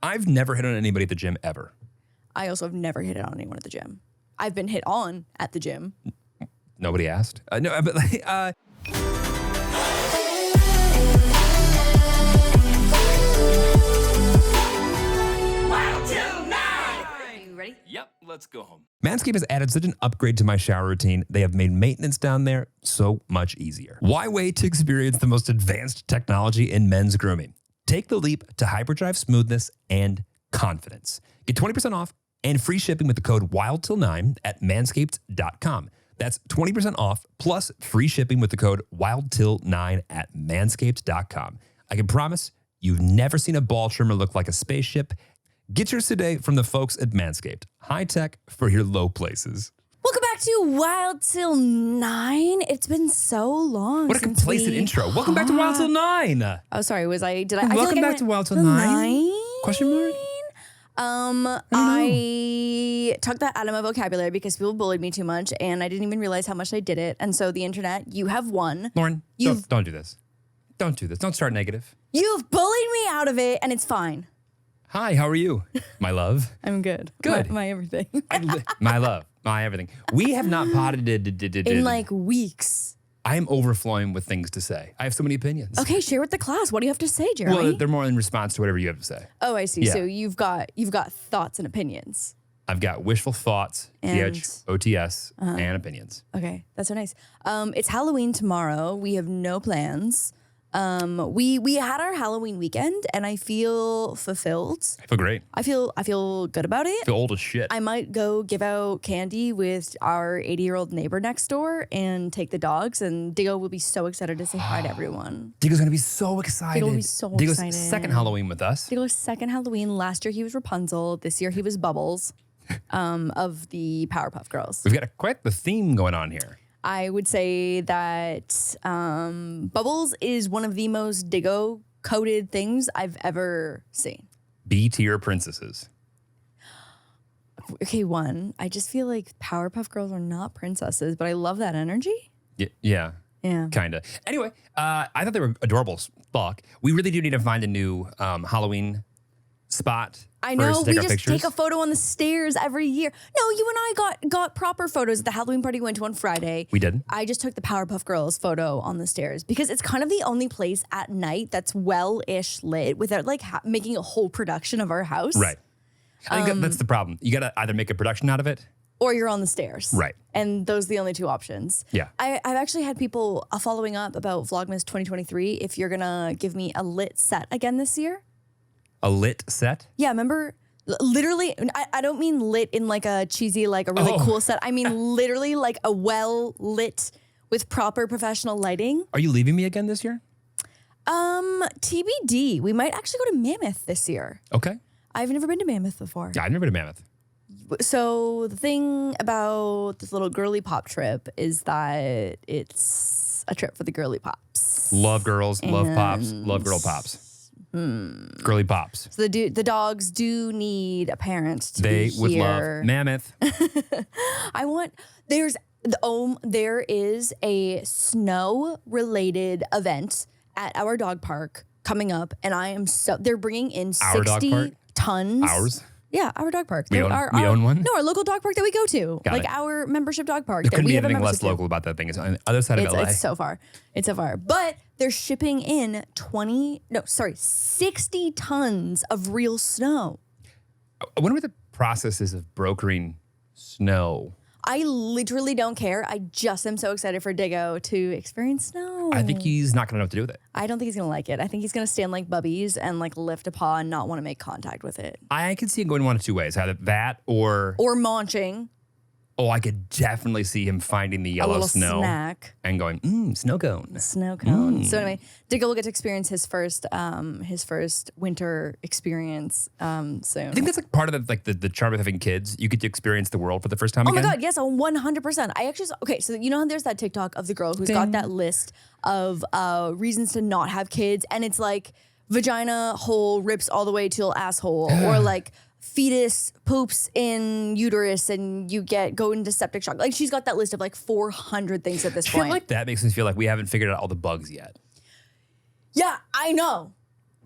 I've never hit on anybody at the gym ever. I also have never hit it on anyone at the gym. I've been hit on at the gym. Nobody asked. No, but Ready? Yep, let's go home. Manscaped has added such an upgrade to my shower routine. They have made maintenance down there so much easier. Why wait to experience the most advanced technology in men's grooming? Take the leap to hyperdrive smoothness and confidence. Get 20% off and free shipping with the code WILDTIL9 at manscaped.com. That's 20% off plus free shipping with the code WILDTIL9 at manscaped.com. I can promise you've never seen a ball trimmer look like a spaceship. Get yours today from the folks at Manscaped. High tech for your low places. Welcome back to Wild Till 9. It's been so long. What a complacent intro. Welcome back to Wild Till 9. Oh, sorry. Did I? Welcome back to Wild Till 9? Question mark? I took that out of my vocabulary because people bullied me too much and I didn't even realize how much I did it. And so the internet, you have won. Lauren, don't do this. Don't do this. Don't start negative. You've bullied me out of it and it's fine. Hi, how are you, my love? I'm good. Good. My everything. My love, my everything. We have not potted in like weeks. I am overflowing with things to say. I have so many opinions. Okay, share with the class. What do you have to say, Jeremy? Well, they're more in response to whatever you have to say. Oh, I see. Yeah. So you've got thoughts and opinions. I've got wishful thoughts, And- OTS, and opinions. Okay, that's so nice. It's Halloween tomorrow. We have no plans. We had our Halloween weekend and I feel fulfilled. I feel great. I feel good about it. I feel old as shit. I might go give out candy with our 80-year-old neighbor next door and take the dogs, and Diggo will be so excited to say hi to everyone. Diggo's gonna be so excited. Diggo will be so Diggo's excited. second Halloween with us. Diggo's second Halloween. Last year he was Rapunzel. This year he was Bubbles of the Powerpuff Girls. We've got quite the theme going on here. I would say that Bubbles is one of the most Diggo-coded things I've ever seen. B-tier princesses. Okay, I just feel like Powerpuff Girls are not princesses, but I love that energy. Yeah. Yeah. Kinda. Anyway, I thought they were adorable as fuck. We really do need to find a new Halloween spot. I know, for us to take we our just pictures. take a photo on the stairs every year. No, you and I got proper photos at the Halloween party we went to on Friday. We did. I just took the Powerpuff Girls photo on the stairs because it's kind of the only place at night that's well-ish lit without like making a whole production of our house. Right. I think that's the problem. You gotta either make a production out of it. Or you're on the stairs. Right. And those are the only two options. Yeah. I've actually had people following up about Vlogmas 2023 if you're gonna give me a lit set again this year. A lit set? Yeah, remember, literally, I don't mean lit in like a cheesy, like a really cool set. I mean literally like a well-lit with proper professional lighting. Are you leaving me again this year? TBD. We might actually go to Mammoth this year. Okay. I've never been to Mammoth before. Yeah, I've never been to Mammoth. So the thing about this little girly pop trip is that it's a trip for the girly pops. Love girls, love pops, love girl pops. Girly pops. So the dogs do need a parent to They be would here. love Mammoth. There is a snow related event at our dog park coming up, and they're bringing in Our dog 60 park? tons. Ours? Yeah, our dog park. We own one? No, our local dog park that we go to. Got like it. our membership dog park. There that couldn't we be have a anything less membership to. local about that thing. It's on the other side of LA. It's so far. It's so far. But they're shipping in 60 tons of real snow. I wonder what the process is of brokering snow. I literally don't care. I just am so excited for Diggo to experience snow. I think he's not going to know what to do with it. I don't think he's going to like it. I think he's going to stand like Bubbies and like lift a paw and not want to make contact with it. I could see him going one of two ways. Either that or Munching. Oh, I could definitely see him finding the A yellow little snow snack. and going, snow cone. Snow cone. So anyway, Diggo will get to experience his first winter experience soon. I think that's like part of the charm of having kids. You get to experience the world for the first time again. Oh my God, yes, 100%. I actually, okay, so you know how there's that TikTok of the girl who's got that list of reasons to not have kids, and it's like vagina hole rips all the way till asshole, or like fetus poops in uterus and you go into septic shock. Like she's got that list of like 400 things at this Shit point. like that makes me feel like we haven't figured out all the bugs yet. Yeah, I know.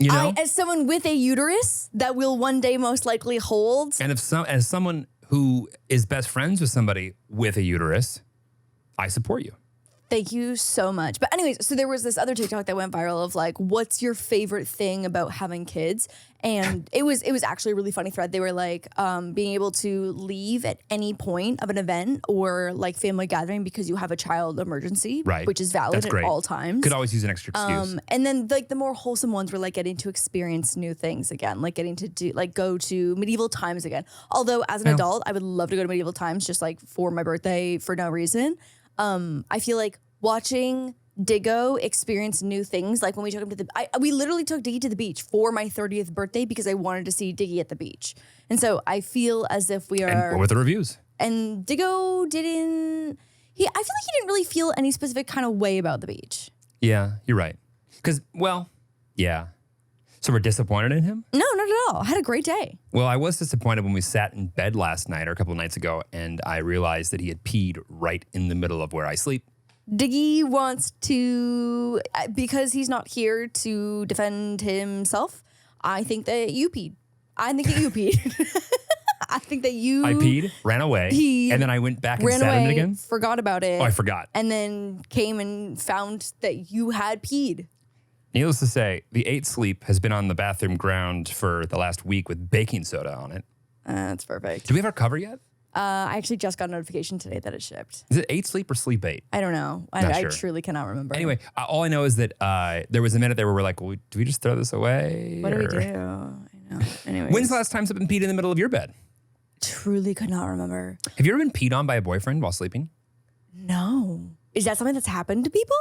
You know? As someone with a uterus that will one day most likely hold. And as someone who is best friends with somebody with a uterus, I support you. Thank you so much. But anyways, so there was this other TikTok that went viral of like, what's your favorite thing about having kids? And it was actually a really funny thread. They were like, being able to leave at any point of an event or like family gathering because you have a child emergency, Right. which is valid at all times. Could always use an extra excuse. And then like the more wholesome ones were like getting to experience new things again, like getting to do like go to medieval times again. Although as an adult, I would love to go to medieval times just like for my birthday for no reason. I feel like watching Diggo experience new things. Like when we took him to we literally took Diggy to the beach for my 30th birthday because I wanted to see Diggy at the beach. And so I feel as if we are. And what were the reviews? And Diggo didn't. I feel like he didn't really feel any specific kind of way about the beach. Yeah, you're right. Because, well, yeah. So we're disappointed in him? No, not at all. I had a great day. Well, I was disappointed when we sat in bed last night or a couple of nights ago, and I realized that he had peed right in the middle of where I sleep. Diggy wants to, because he's not here to defend himself, I think that you peed. I think that you peed. I think that you... I peed, ran away, and then I went back and sat in it again? Forgot about it. Oh, I forgot. And then came and found that you had peed. Needless to say, the 8 sleep has been on the bathroom ground for the last week with baking soda on it. That's perfect. Do we have our cover yet? I actually just got a notification today that it shipped. Is it 8 sleep or sleep 8? I don't know. I truly cannot remember. Anyway, all I know is that there was a minute there where we're like, well, do we just throw this away? What do we do? I know. Anyways. When's the last time something peed in the middle of your bed? Truly could not remember. Have you ever been peed on by a boyfriend while sleeping? No. Is that something that's happened to people?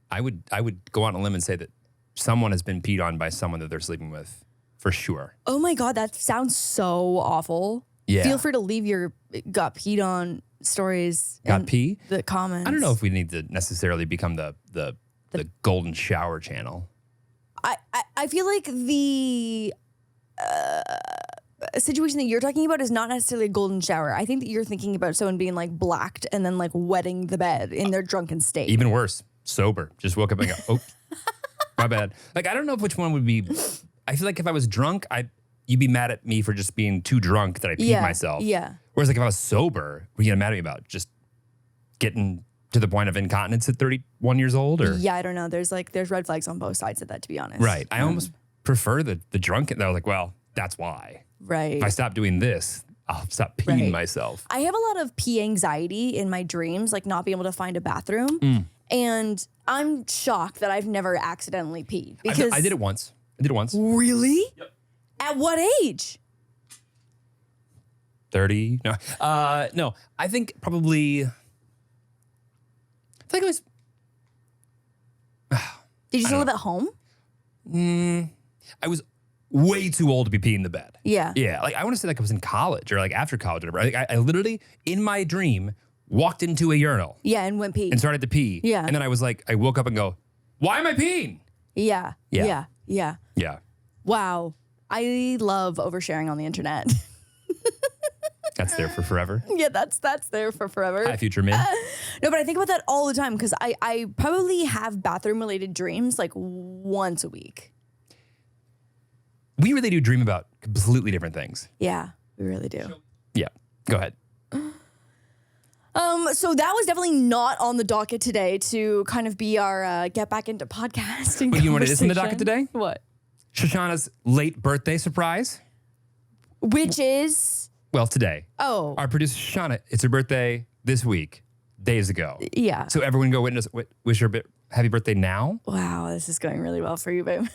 I would go out on a limb and say that someone has been peed on by someone that they're sleeping with, for sure. Oh my God, that sounds so awful. Yeah. Feel free to leave your got peed on stories. Got in pee? the comments. I don't know if we need to necessarily become the golden shower channel. I feel like the situation that you're talking about is not necessarily a golden shower. I think that you're thinking about someone being like blacked and then like wetting the bed in their drunken state. Even worse, sober. Just woke up and go, oh, my bad. Like, I don't know which one would be. I feel like if I was drunk, you'd be mad at me for just being too drunk that I peed myself. Yeah. Whereas like if I was sober, what are you gonna mad at me about? Just getting to the point of incontinence at 31 years old? Or Yeah, I don't know. There's red flags on both sides of that, to be honest. Right. I almost prefer the drunken. I was like, well, that's why. Right. If I stop doing this, I'll stop peeing myself. I have a lot of pee anxiety in my dreams, like not being able to find a bathroom. And I'm shocked that I've never accidentally peed. Because I did it once. Really? Yep. At what age? 30? No. No. I think probably. I think it was. Did you still live at home? I was way too old to be peeing in the bed. Yeah. Yeah. Like I want to say like I was in college or like after college or whatever. Like I literally in my dream walked into a urinal. Yeah, and went pee. And started to pee. Yeah. And then I was like, I woke up and go, why am I peeing? Yeah. Yeah. Yeah. Wow. I love oversharing on the internet. That's there for forever. Yeah, that's there for forever. Hi, future me. No, but I think about that all the time because I probably have bathroom related dreams like once a week. We really do dream about completely different things. Yeah, we really do. Yeah. Go ahead. So that was definitely not on the docket today to kind of be our get back into podcasting. But you know what it is on the docket today? What? Shoshana's late birthday surprise. Which is? Well, today. Oh. Our producer, Shoshana, it's her birthday this week, days ago. Yeah. So everyone go wish her happy birthday now. Wow, this is going really well for you, babe.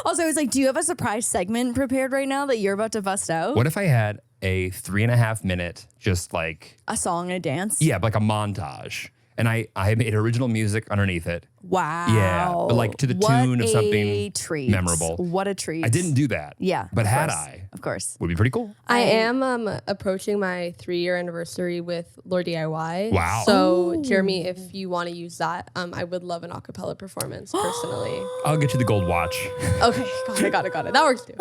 Also, I was like, do you have a surprise segment prepared right now that you're about to bust out? What if I had a 3.5 minute, just like a song and a dance? Yeah, like a montage. And I made original music underneath it. Wow. Yeah, but like to the tune of something memorable. What a treat. I didn't do that. Yeah. But had I, of course, would be pretty cool. I am approaching my 3-year anniversary with LaurDIY. Wow. So, Jeremy, if you want to use that, I would love an a cappella performance personally. I'll get you the gold watch. Okay, got it. That works too.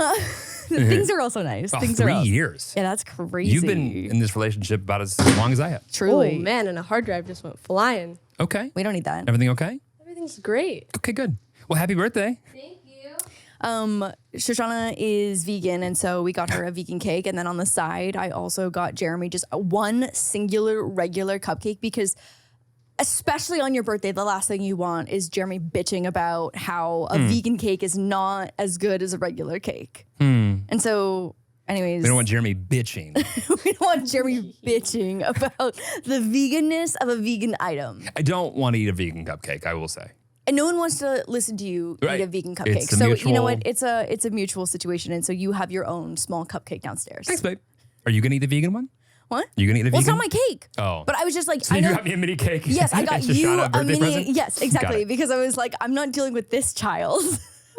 Things are also nice. Oh, Things 3 are years. Yeah, that's crazy. You've been in this relationship about as long as I have. Truly. Oh, man, and a hard drive just went flying. Okay. We don't need that. Everything okay? Everything's great. Okay, good. Well, happy birthday. Thank you. Shoshana is vegan, and so we got her a vegan cake. And then on the side, I also got Jeremy just one singular regular cupcake because especially on your birthday, the last thing you want is Jeremy bitching about how a vegan cake is not as good as a regular cake. And so, anyways. We don't want Jeremy bitching. we don't want Jeremy bitching about the veganness of a vegan item. I don't want to eat a vegan cupcake, I will say. And no one wants to listen to you Right. eat a vegan cupcake. It's a So mutual- you know what? It's a mutual situation. And so you have your own small cupcake downstairs. Thanks, babe. Are you going to eat the vegan one? What? You going to eat the Well, it's vegan? not my cake. Oh. But I was just like, So I you know. got me a mini cake? Yes, I got and you Shoshana a birthday mini. present? Yes, Got exactly. it. Because I was like, I'm not dealing with this child.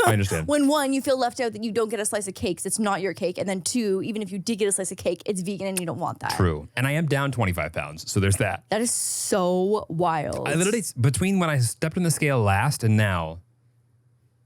I understand. When one, you feel left out that you don't get a slice of cake, 'cause it's not your cake. And then two, even if you did get a slice of cake, it's vegan and you don't want that. True. And I am down 25 pounds, so there's that. That is so wild. I literally, between when I stepped on the scale last and now,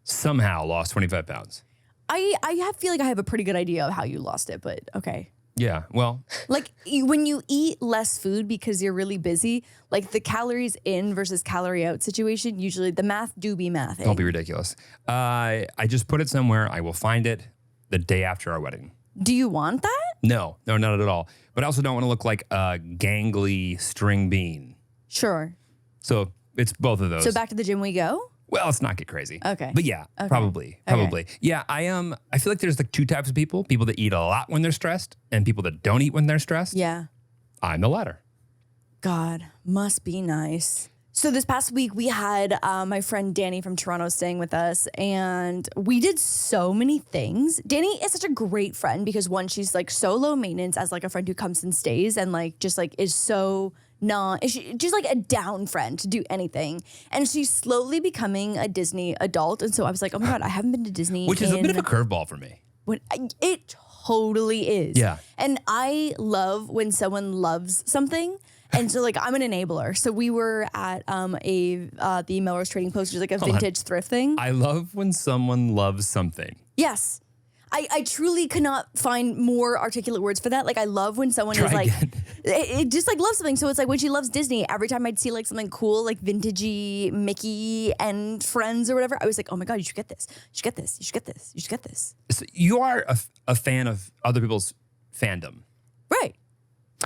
somehow lost 25 pounds. I feel like I have a pretty good idea of how you lost it, but okay. Yeah, well, Like when you eat less food because you're really busy, like the calories in versus calorie out situation, usually the math do be math. don't be ridiculous. I just put it somewhere. I will find it the day after our wedding. Do you want that? No, not at all. But I also don't want to look like a gangly string bean. Sure. So it's both of those. So back to the gym we go? Well, let's not get crazy. Okay. But yeah, Okay. probably. Yeah, I feel like there's like two types of people that eat a lot when they're stressed and people that don't eat when they're stressed. Yeah. I'm the latter. God, must be nice. So this past week we had my friend Danny from Toronto staying with us, and we did so many things. Danny is such a great friend because one, she's like so low maintenance as like a friend who comes and stays and like just like is so just like a down friend to do anything. And she's slowly becoming a Disney adult. And so I was like, oh my God, I haven't been to Disney. Which is a bit of a curveball for me. It totally is. Yeah. And I love when someone loves something. And so like I'm an enabler. So we were at the Melrose Trading Post, which is like a vintage thrift thing. I love when someone loves something. Yes. I truly cannot find more articulate words for that. Like I love when someone Try is like, again. it just like loves something. So it's like when she loves Disney, every time I'd see like something cool, like vintagey Mickey and Friends or whatever, I was like, oh my God, you should get this. You should get this. You should get this. You should get this. So you are a fan of other people's fandom. Right.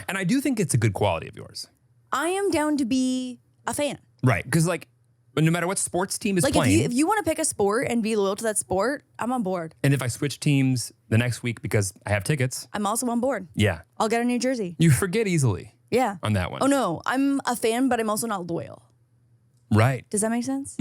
And I do think it's a good quality of yours. I am down to be a fan. Right. Because like, but no matter what sports team is Like playing. if you want to pick a sport and be loyal to that sport, I'm on board. And if I switch teams the next week because I have tickets, I'm also on board. yeah, I'll get a New Jersey. you forget easily Yeah. on that one. Oh no, I'm a fan, but I'm also not loyal. Right. Does that make sense?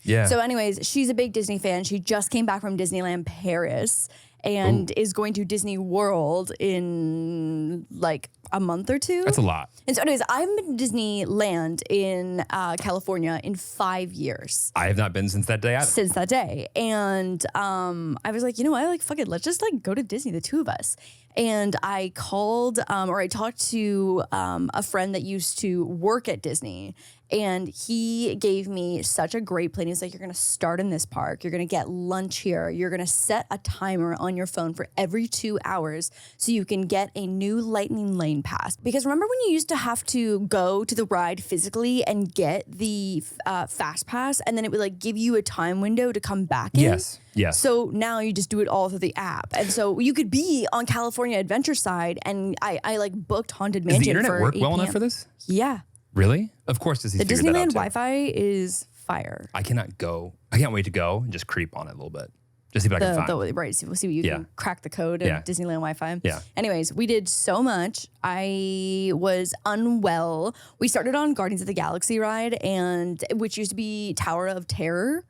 Yeah. So anyways, she's a big Disney fan. She just came back from Disneyland Paris and is going to Disney World in like a month or two. That's a lot. And so anyways, I haven't been to Disneyland in California in 5 years. I have not been since that day either. Since that day. And I was like, you know what? Like, fuck it. Let's just like go to Disney, the two of us. And I called or I talked to a friend that used to work at Disney. And he gave me such a great plan. He's like, you're going to start in this park. You're going to get lunch here. You're going to set a timer on your phone for every 2 hours so you can get a new Lightning Lane pass. Because remember when you used to have to go to the ride physically and get the fast pass and then it would like give you a time window to come back in? Yes. So now you just do it all through the app. And so you could be on California Adventure Side and I like booked Haunted Does Mansion the internet for work 8 well enough PM. for this? Yeah. Really? Of course, does he The figure that out Disneyland too? Wi-Fi is fire. I cannot go. I can't wait to go and just creep on it a little bit. Just see what I can find. Right, so we'll see what you Yeah. can crack the code of Yeah. Disneyland Wi-Fi. Yeah. Anyways, we did so much. I was unwell. We started on Guardians of the Galaxy ride, and which used to be Tower of Terror.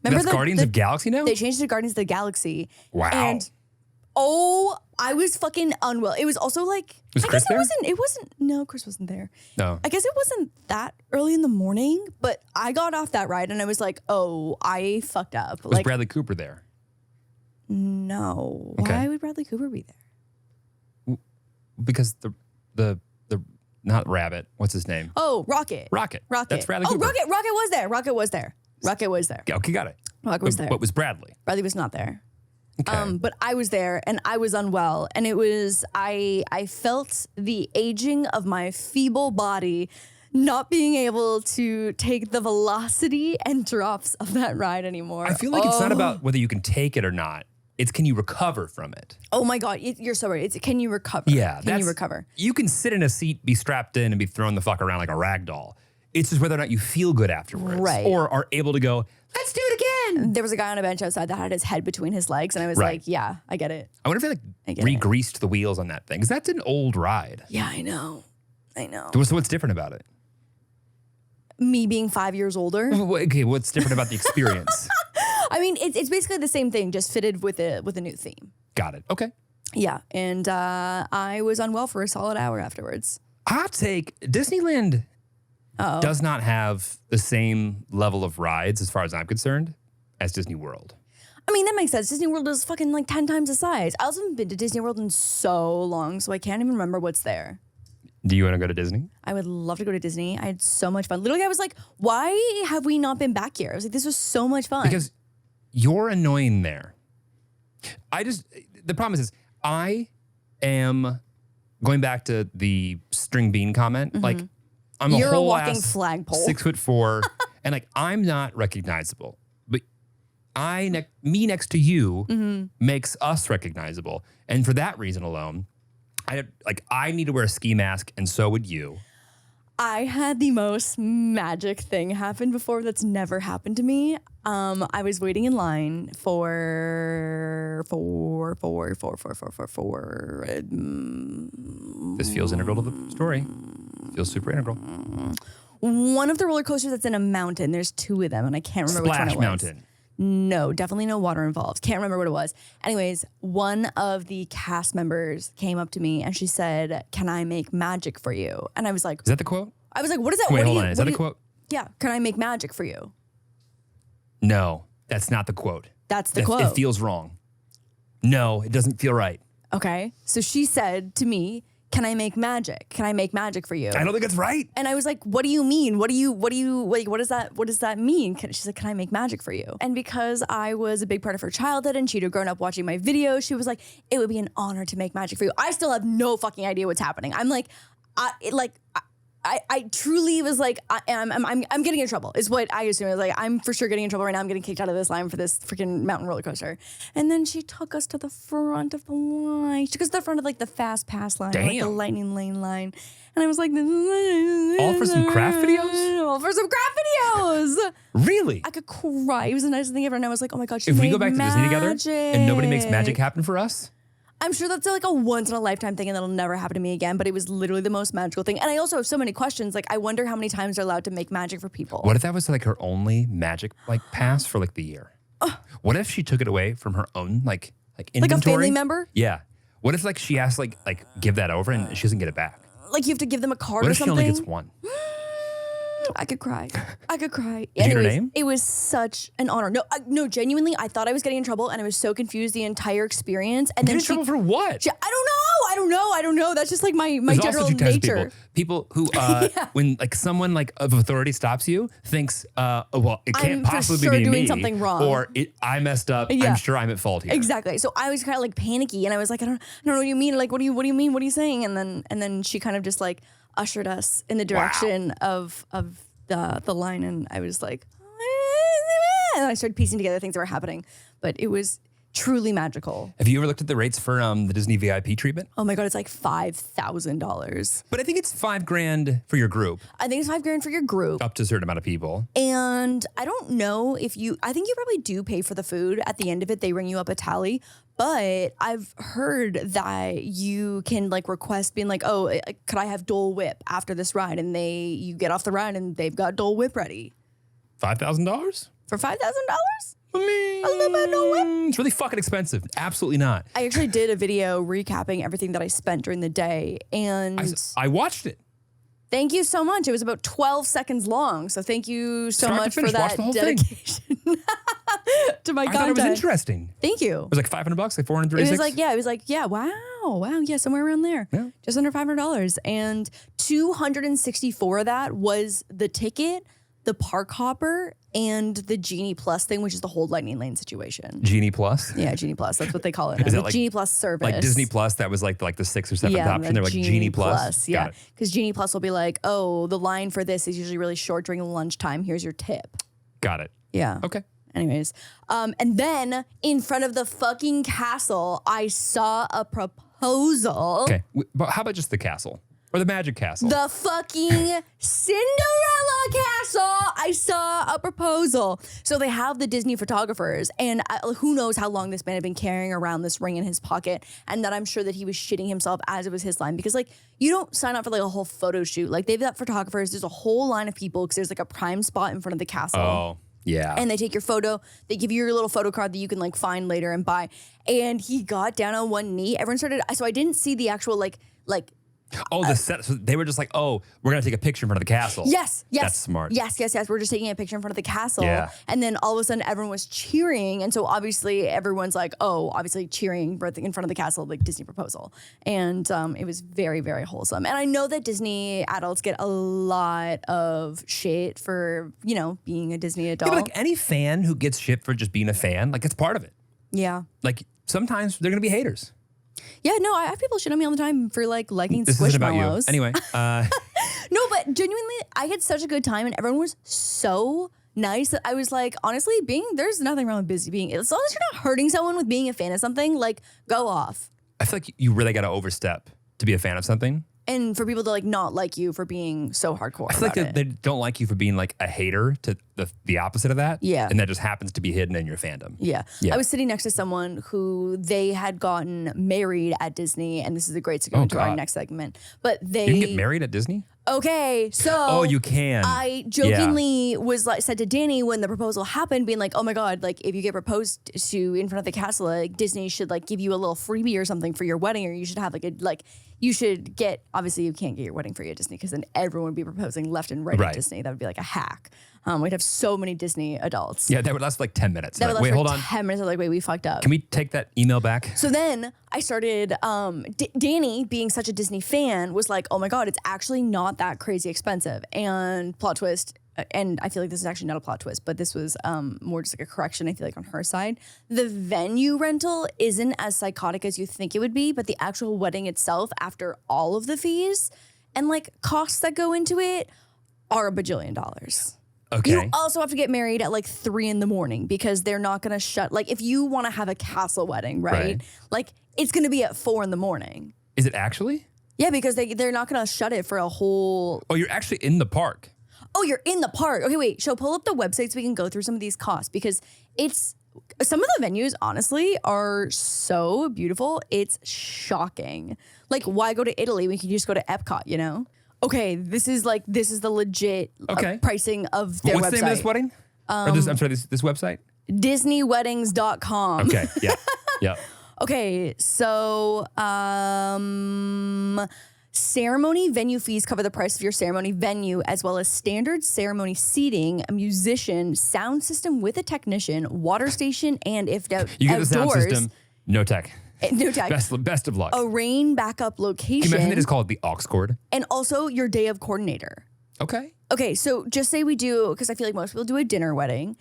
Remember That's Guardians of Galaxy now? They changed it to Guardians of the Galaxy. Wow. And I was fucking unwell. It was also like Was I Chris guess there? it wasn't no, Chris wasn't there. No. I guess it wasn't that early in the morning, but I got off that ride and I was like, oh, I fucked up. Was Like, Bradley Cooper there? no. Okay. Why would Bradley Cooper be there? Because the not Rabbit. What's his name? Oh, Rocket. Rocket. Rocket. That's Bradley oh, Cooper. Rocket was there. Rocket was there. Rocket was there. Okay, got it. Rocket was there. But was Bradley? Bradley was not there. Okay. But I was there and I was unwell. And it was, I felt the aging of my feeble body not being able to take the velocity and drops of that ride anymore. I feel like it's not about whether you can take it or not. It's can you recover from it? Oh my God, you're so right. It's can you recover? Yeah. Can you recover? You can sit in a seat, be strapped in, and be thrown the fuck around like a rag doll. It's just whether or not you feel good afterwards. Right. Or are able to go, let's do it again. There was a guy on a bench outside that had his head between his legs, and I was Right. like, yeah, I get it. I wonder if they re-greased the wheels on that thing. Because that's an old ride. Yeah, I know. So what's different about it? Me being 5 years older. Okay, what's different about the experience? I mean, it's basically the same thing, just fitted with a new theme. Got it. Okay. Yeah, and I was unwell for a solid hour afterwards. Hot take, Disneyland does not have the same level of rides, as far as I'm concerned, as Disney World. I mean, that makes sense. Disney World is fucking like 10 times the size. I also haven't been to Disney World in so long, so I can't even remember what's there. Do you want to go to Disney? I would love to go to Disney. I had so much fun. Literally, I was like, why have we not been back here? I was like, this was so much fun. Because you're annoying there. The problem is I am going back to the string bean comment. Like, I'm You're a whole walking ass flagpole. 6'4", and like I'm not recognizable. But me next to you makes us recognizable, and for that reason alone, I need to wear a ski mask, and so would you. I had the most magic thing happen before that's never happened to me. I was waiting in line for This feels integral to the story. Feels super integral. one of the roller coasters that's in a mountain. There's two of them, and I can't remember which one Splash it was. Mountain. No, definitely no water involved. Can't remember what it was. Anyways, one of the cast members came up to me and she said, "Can I make magic for you?" And I was like, Is that the quote? "What is that? Wait, What do hold you- on. Is what that do a you-" quote? Yeah, "Can I make magic for you?" No, that's not the quote. That's the quote. It feels wrong. No, it doesn't feel right. Okay. So she said to me, "Can I make magic? Can I make magic for you?" I don't think it's right. And I was like, "What do you mean? What does that mean?" She said, "Can I make magic for you?" And because I was a big part of her childhood and she'd have grown up watching my videos, she was like, "It would be an honor to make magic for you." I still have no fucking idea what's happening. I'm like, I truly was like, I'm getting in trouble is what I assume. I was like, I'm for sure getting in trouble right now. I'm getting kicked out of this line for this freaking mountain roller coaster. And then she took us to the front of the line. She took us to the front of like the fast pass line, like the Damn. lightning lane line. And I was like, All for some craft videos? All for some craft videos. Really? I could cry. It was the nicest thing ever. And I was like, oh my God, she If we made go back to Disney together magic. and nobody makes magic happen for us, I'm sure that's like a once in a lifetime thing and that'll never happen to me again, but it was literally the most magical thing. And I also have so many questions. Like, I wonder how many times they're allowed to make magic for people. what if that was like her only magic pass for like the year? What if she took it away from her own like inventory? Like a family member? Yeah. What if like she has to like give that over and she doesn't get it back? Like you have to give them a card What or if she something? only gets one? I could cry. I could cry. Did you get her Anyways, name? It was such an honor. No, genuinely, I thought I was getting in trouble and I was so confused the entire experience. And Get then in trouble for what? I don't know. That's just like my There's general also two types of nature. people who when like someone like of authority stops you thinks well it can't I'm for possibly sure be doing me something wrong. or I messed up. Yeah. I'm sure I'm at fault here. Exactly. So I was kind of like panicky and I was like, I don't know what you mean. Like, what do you mean? What are you saying? And then she kind of just like ushered us in the direction of the line. And I was like, and I started piecing together things that were happening, but it was truly magical. Have you ever looked at the rates for the Disney VIP treatment? Oh my God, it's like $5,000. But I think it's $5,000 for your group, I think it's $5,000 for your group. up to a certain amount of people. And I don't know I think you probably do pay for the food. At the end of it, they ring you up a tally. But I've heard that you can like request being like, oh, could I have Dole Whip after this ride? And you get off the ride and they've got Dole Whip ready. $5,000? For $5,000? I mean, A little bit of Dole Whip? it's really fucking expensive. Absolutely not. I actually did a video recapping everything that I spent during the day. And I watched it. thank you so much. It was about 12 seconds long. So thank you so Start to much for finish, watch that the whole thing. dedication to my I content. thought it was interesting. Thank you. It was like $500, like It $436. was like, wow, yeah, somewhere around there. Yeah. Just under $500. And $264 of that was the ticket, the Park Hopper, and the Genie Plus thing, which is the whole Lightning Lane situation. Genie Plus? Yeah, Genie Plus. That's what they call it. Is The that like- Genie Plus service. Like Disney Plus, that was like the 6th or 7th yeah, option. They're like Genie Plus. Yeah, Got it. because Genie Plus will be like, oh, the line for this is usually really short during lunchtime. Here's your tip. Got it. Yeah. Okay. Anyways, and then in front of the fucking castle, I saw a proposal. Okay. But how about just the castle? Or the Magic Castle? The fucking Cinderella castle. I saw a proposal. So they have the Disney photographers, and who knows how long this man had been carrying around this ring in his pocket, and that I'm sure that he was shitting himself as it was his line, because like you don't sign up for like a whole photo shoot. Like they've got photographers. There's a whole line of people because there's like a prime spot in front of the castle. Oh, yeah. And they take your photo. They give you your little photo card that you can like find later and buy. And he got down on one knee. Everyone started. So I didn't see the actual like. Oh, the set. So they were just like, oh, we're going to take a picture in front of the castle. Yes. That's smart. Yes. We're just taking a picture in front of the castle. Yeah. And then all of a sudden everyone was cheering. And so obviously everyone's like, oh, obviously cheering in front of the castle, like Disney proposal. And it was very, very wholesome. And I know that Disney adults get a lot of shit for, being a Disney adult. Yeah, but like any fan who gets shit for just being a fan, like it's part of it. Yeah. Like sometimes they're going to be haters. Yeah, no, I have people shit on me all the time for like liking This isn't about you. Squishmallows. Anyway. No, but genuinely, I had such a good time and everyone was so nice that I was like, honestly, there's nothing wrong with being, as long as you're not hurting someone with being a fan of something, like go off. I feel like you really got to overstep to be a fan of something. And for people to like not like you for being so hardcore. I feel about like it. they don't like you for being like a hater to the opposite of that. Yeah. And that just happens to be hidden in your fandom. Yeah. Yeah. I was sitting next to someone who they had gotten married at Disney, and this is a great segue into our God. next segment. But they You can get married at Disney? Okay, so Oh, you can. I jokingly was like said to Danny when the proposal happened, being like, "Oh my god, like if you get proposed to in front of the castle, like Disney should like give you a little freebie or something for your wedding, or you should have you should get. Obviously, you can't get your wedding free at Disney because then everyone would be proposing left and right Right. at Disney. That would be like a hack. We'd have so many Disney adults. Yeah, that would last like 10 minutes. That would Like, last wait, for hold on. 10 minutes. I was like, wait, we fucked up. Can we take that email back? So then I started, Danny, being such a Disney fan, was like, oh my God, it's actually not that crazy expensive. And plot twist, and I feel like this is actually not a plot twist, but this was more just like a correction, I feel like, on her side. The venue rental isn't as psychotic as you think it would be, but the actual wedding itself, after all of the fees and like costs that go into it, are $1 bajillion. Okay. You also have to get married at like 3 a.m. because they're not going to shut. Like if you want to have a castle wedding, right? Like it's going to be at 4 a.m. Is it actually? Yeah, because they're not going to shut it for a whole. Oh, you're actually in the park. Oh, you're in the park. Okay, wait. So pull up the website so we can go through some of these costs because some of the venues honestly are so beautiful. It's shocking. Like why go to Italy? We can just go to Epcot, you know? Okay, this is the legit pricing of their website. What's the name of this wedding? Or this website? DisneyWeddings.com. Okay, yeah, yeah. Okay, so ceremony venue fees cover the price of your ceremony venue as well as standard ceremony seating, a musician, sound system with a technician, water station, and if You get the sound system, no tech. No tech. Best of luck. A rain backup location. Can you imagine they just call it the aux cord? And also your day of coordinator. Okay. Okay, so just say we do, because I feel like most people do a dinner wedding.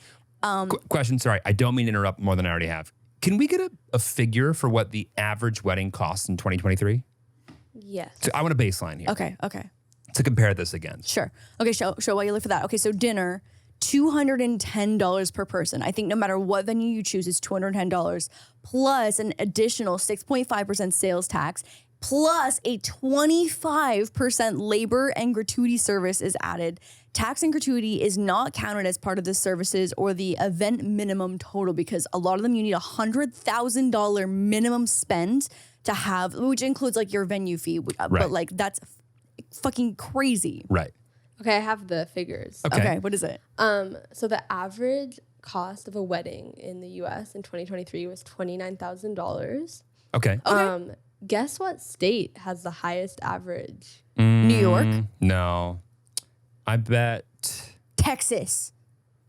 Question, sorry, I don't mean to interrupt more than I already have. Can we get a figure for what the average wedding costs in 2023? Yes. So I want a baseline here Okay. to compare this against. Sure. Okay, show while you look for that. Okay, so dinner, $210 per person. I think no matter what venue you choose, it's $210 plus an additional 6.5% sales tax plus a 25% labor and gratuity service is added. Tax and gratuity is not counted as part of the services or the event minimum total because a lot of them you need $100,000 minimum spend to have, which includes like your venue fee, but like that's fucking crazy. Right. Okay, I have the figures. Okay, what is it? So the average cost of a wedding in the U.S. in 2023 was $29,000. Okay. Guess what state has the highest average? New York? No. I bet Texas.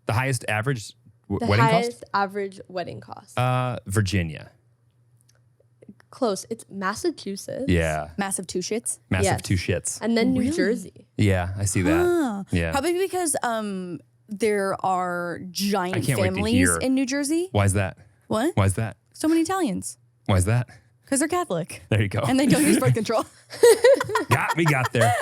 the highest average The wedding highest average wedding cost. cost? Virginia. Close. It's Massachusetts. Yeah. Massive two shits. Massive Yes. two shits. And then New Jersey. Yeah, I see that. Yeah. Probably because there are giant can't wait to families hear. in New Jersey. Why is that? What? Why is that? So many Italians. Why is that? Because they're Catholic. There you go. And they don't use birth control. We got there.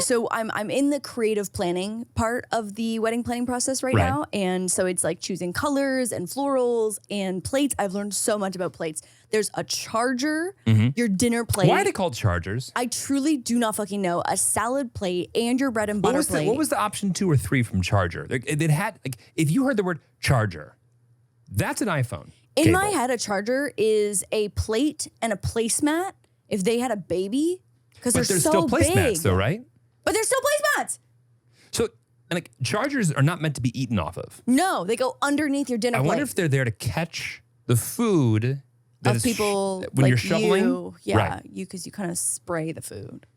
So I'm in the creative planning part of the wedding planning process right Right. now. And so it's like choosing colors and florals and plates. I've learned so much about plates. There's a charger, your dinner plate. Why are they called chargers? I truly do not fucking know. A salad plate and your bread and butter plate. What was the option 2 or 3 from charger? It had, like, if you heard the word charger, that's an iPhone. In my cable. head, a charger is a plate and a placemat if they had a baby. Because they're But there's so still big. placemats though, right? But they're still placemats. So, and like, chargers are not meant to be eaten off of. No, they go underneath your dinner I plate. wonder if they're there to catch the food that of is people when like you're shoveling. you. Yeah, Right. because you kind of spray the food.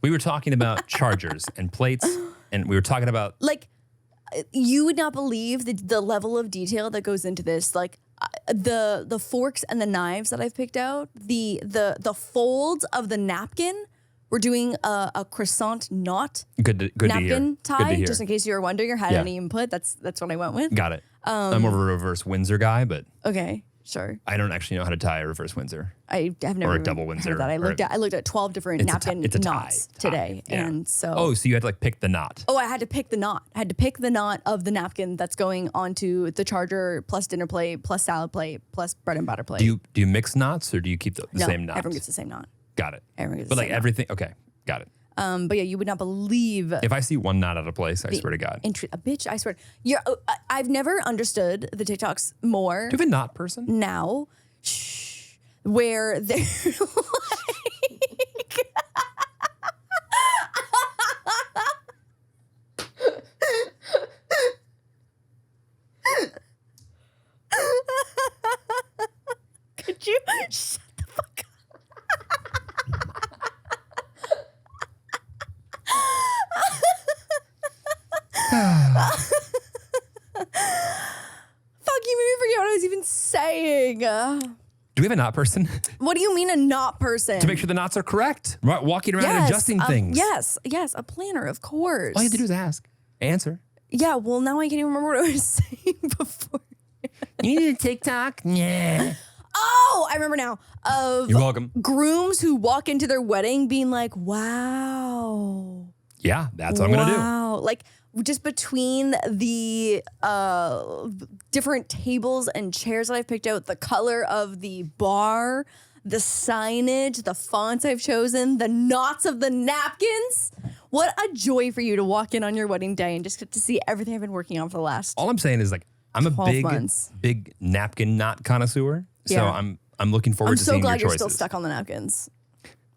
We were talking about chargers and plates, and we were talking about Like, you would not believe the level of detail that goes into this. Like, the forks and the knives that I've picked out, the folds of the napkin. We're doing a croissant knot good to hear. napkin Good to tie, hear. just in case you were wondering or had Yeah. any input. That's what I went with. Got it. I'm more of a reverse Windsor guy, but Okay, sure. I don't actually know how to tie a reverse Windsor. I have never Or a even double heard Windsor, of that. I or looked at 12 different It's a tie- napkin it's a tie. knots today, Yeah. and so Oh, so you had to like pick the knot. I had to pick the knot. I had to pick the knot of the napkin that's going onto the charger plus dinner plate plus salad plate plus bread and butter plate. Do you mix knots or do you keep the no, same knot? everyone gets the same knot. Got it. Everyone gets But the like same knot. everything, okay, got it. But yeah, you would not believe. If I see one knot out of place, I swear to God. Do A bitch, I swear. I've never understood the TikToks more you have a knot person? now. Shh, where they're like. Could you shut the fuck up? Fuck, you made me forget what I was even saying. Do we have a knot person? What do you mean a knot person? To make sure the knots are correct. Right, walking around and adjusting things. Yes, a planner, of course. All you have to do is ask. Answer. Yeah, well, now I can't even remember what I was saying before. You need a TikTok? Yeah. Oh, I remember now. Of You're welcome. grooms who walk into their wedding being like, wow. Yeah, that's what I'm going to do. Wow. Like, just between the different tables and chairs that I've picked out, the color of the bar, the signage, the fonts I've chosen, the knots of the napkins. What a joy for you to walk in on your wedding day and just get to see everything I've been working on for the last. All I'm saying is like, I'm a 12 months. big napkin knot connoisseur. So Yeah. I'm looking forward I'm to so seeing glad your you're choices. still stuck on the napkins.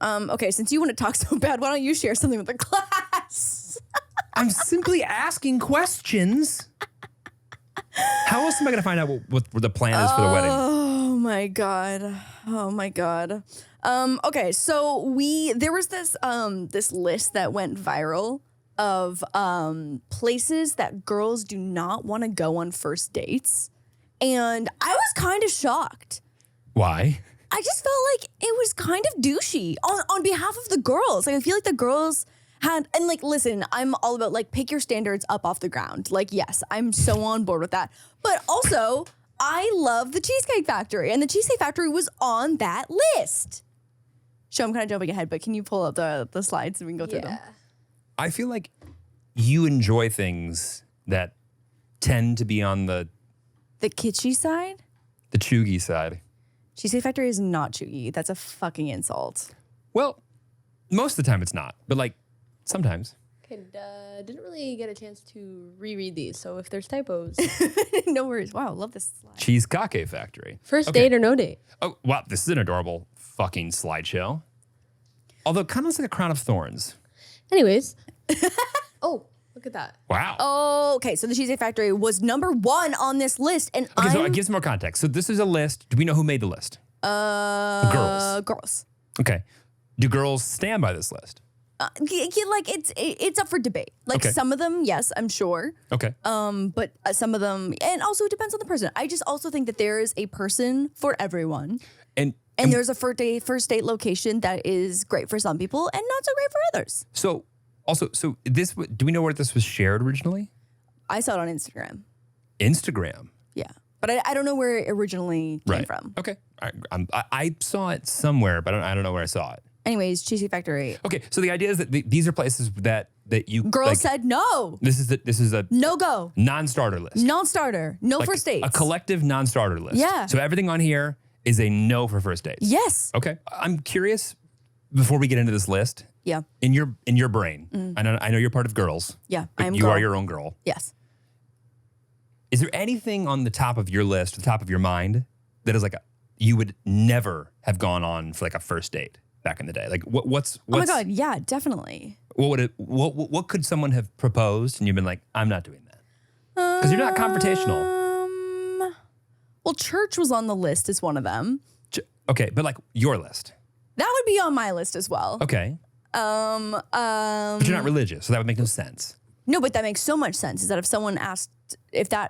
Okay, since you want to talk so bad, why don't you share something with the class? I'm simply asking questions. How else am I going to find out what the plan is for the wedding? Oh my god. Oh my god. Okay, so there was this list that went viral of places that girls do not want to go on first dates. And I was kind of shocked. Why? I just felt like it was kind of douchey on behalf of the girls. Like, I feel like the girls had, and like, listen, I'm all about like, pick your standards up off the ground. Like, yes, I'm so on board with that. But also, I love the Cheesecake Factory, and the Cheesecake Factory was on that list. So I'm kind of jumping ahead, but can you pull up the slides and we can go through them? I feel like you enjoy things that tend to be on the kitschy side? chuggy side. Cheesecake Factory is not chuggy. That's a fucking insult. Well, most of the time it's not, but like sometimes. Okay, didn't really get a chance to reread these, so if there's typos. No worries. Wow, love this slide. Cheesecake Factory. First date or no date? Oh, wow, this is an adorable fucking slideshow. Although it kind of looks like a crown of thorns. Anyways. Oh, look at that. Wow. Oh, okay. So the Cheesecake Factory was number 1 on this list, and Okay, so it gives more context. So this is a list. Do we know who made the list? Girls. Girls. Okay. Do girls stand by this list? Like it's up for debate. Like Okay. some of them, yes, I'm sure. Okay. But some of them, and also it depends on the person. I just also think that there is a person for everyone. And And there's a first date location that is great for some people and not so great for others. So also, do we know where this was shared originally? I saw it on Instagram. Instagram. Yeah. But I don't know where it originally came from. Okay. I saw it somewhere, but I don't know where I saw it. Anyways, Cheesecake Factory. Okay, so the idea is that these are places that you Girls said no. This is a No go. non-starter list. Non-starter. No Like first dates. A collective non-starter list. Yeah. So everything on here is a no for first dates. Yes. Okay. I'm curious before we get into this list. Yeah. In your brain, I know you're part of girls. Yeah. But I'm you girl. are your own girl. Yes. Is there anything on the top of your list, the top of your mind, that is like you would never have gone on for like a first date back in the day? Like what's Oh my God. Yeah, definitely. what could someone have proposed and you've been like, I'm not doing that? Because you're not confrontational. Well, church was on the list as one of them. Okay, but like your list. That would be on my list as well. Okay. But you're not religious, so that would make no sense. No, but that makes so much sense. Is that if someone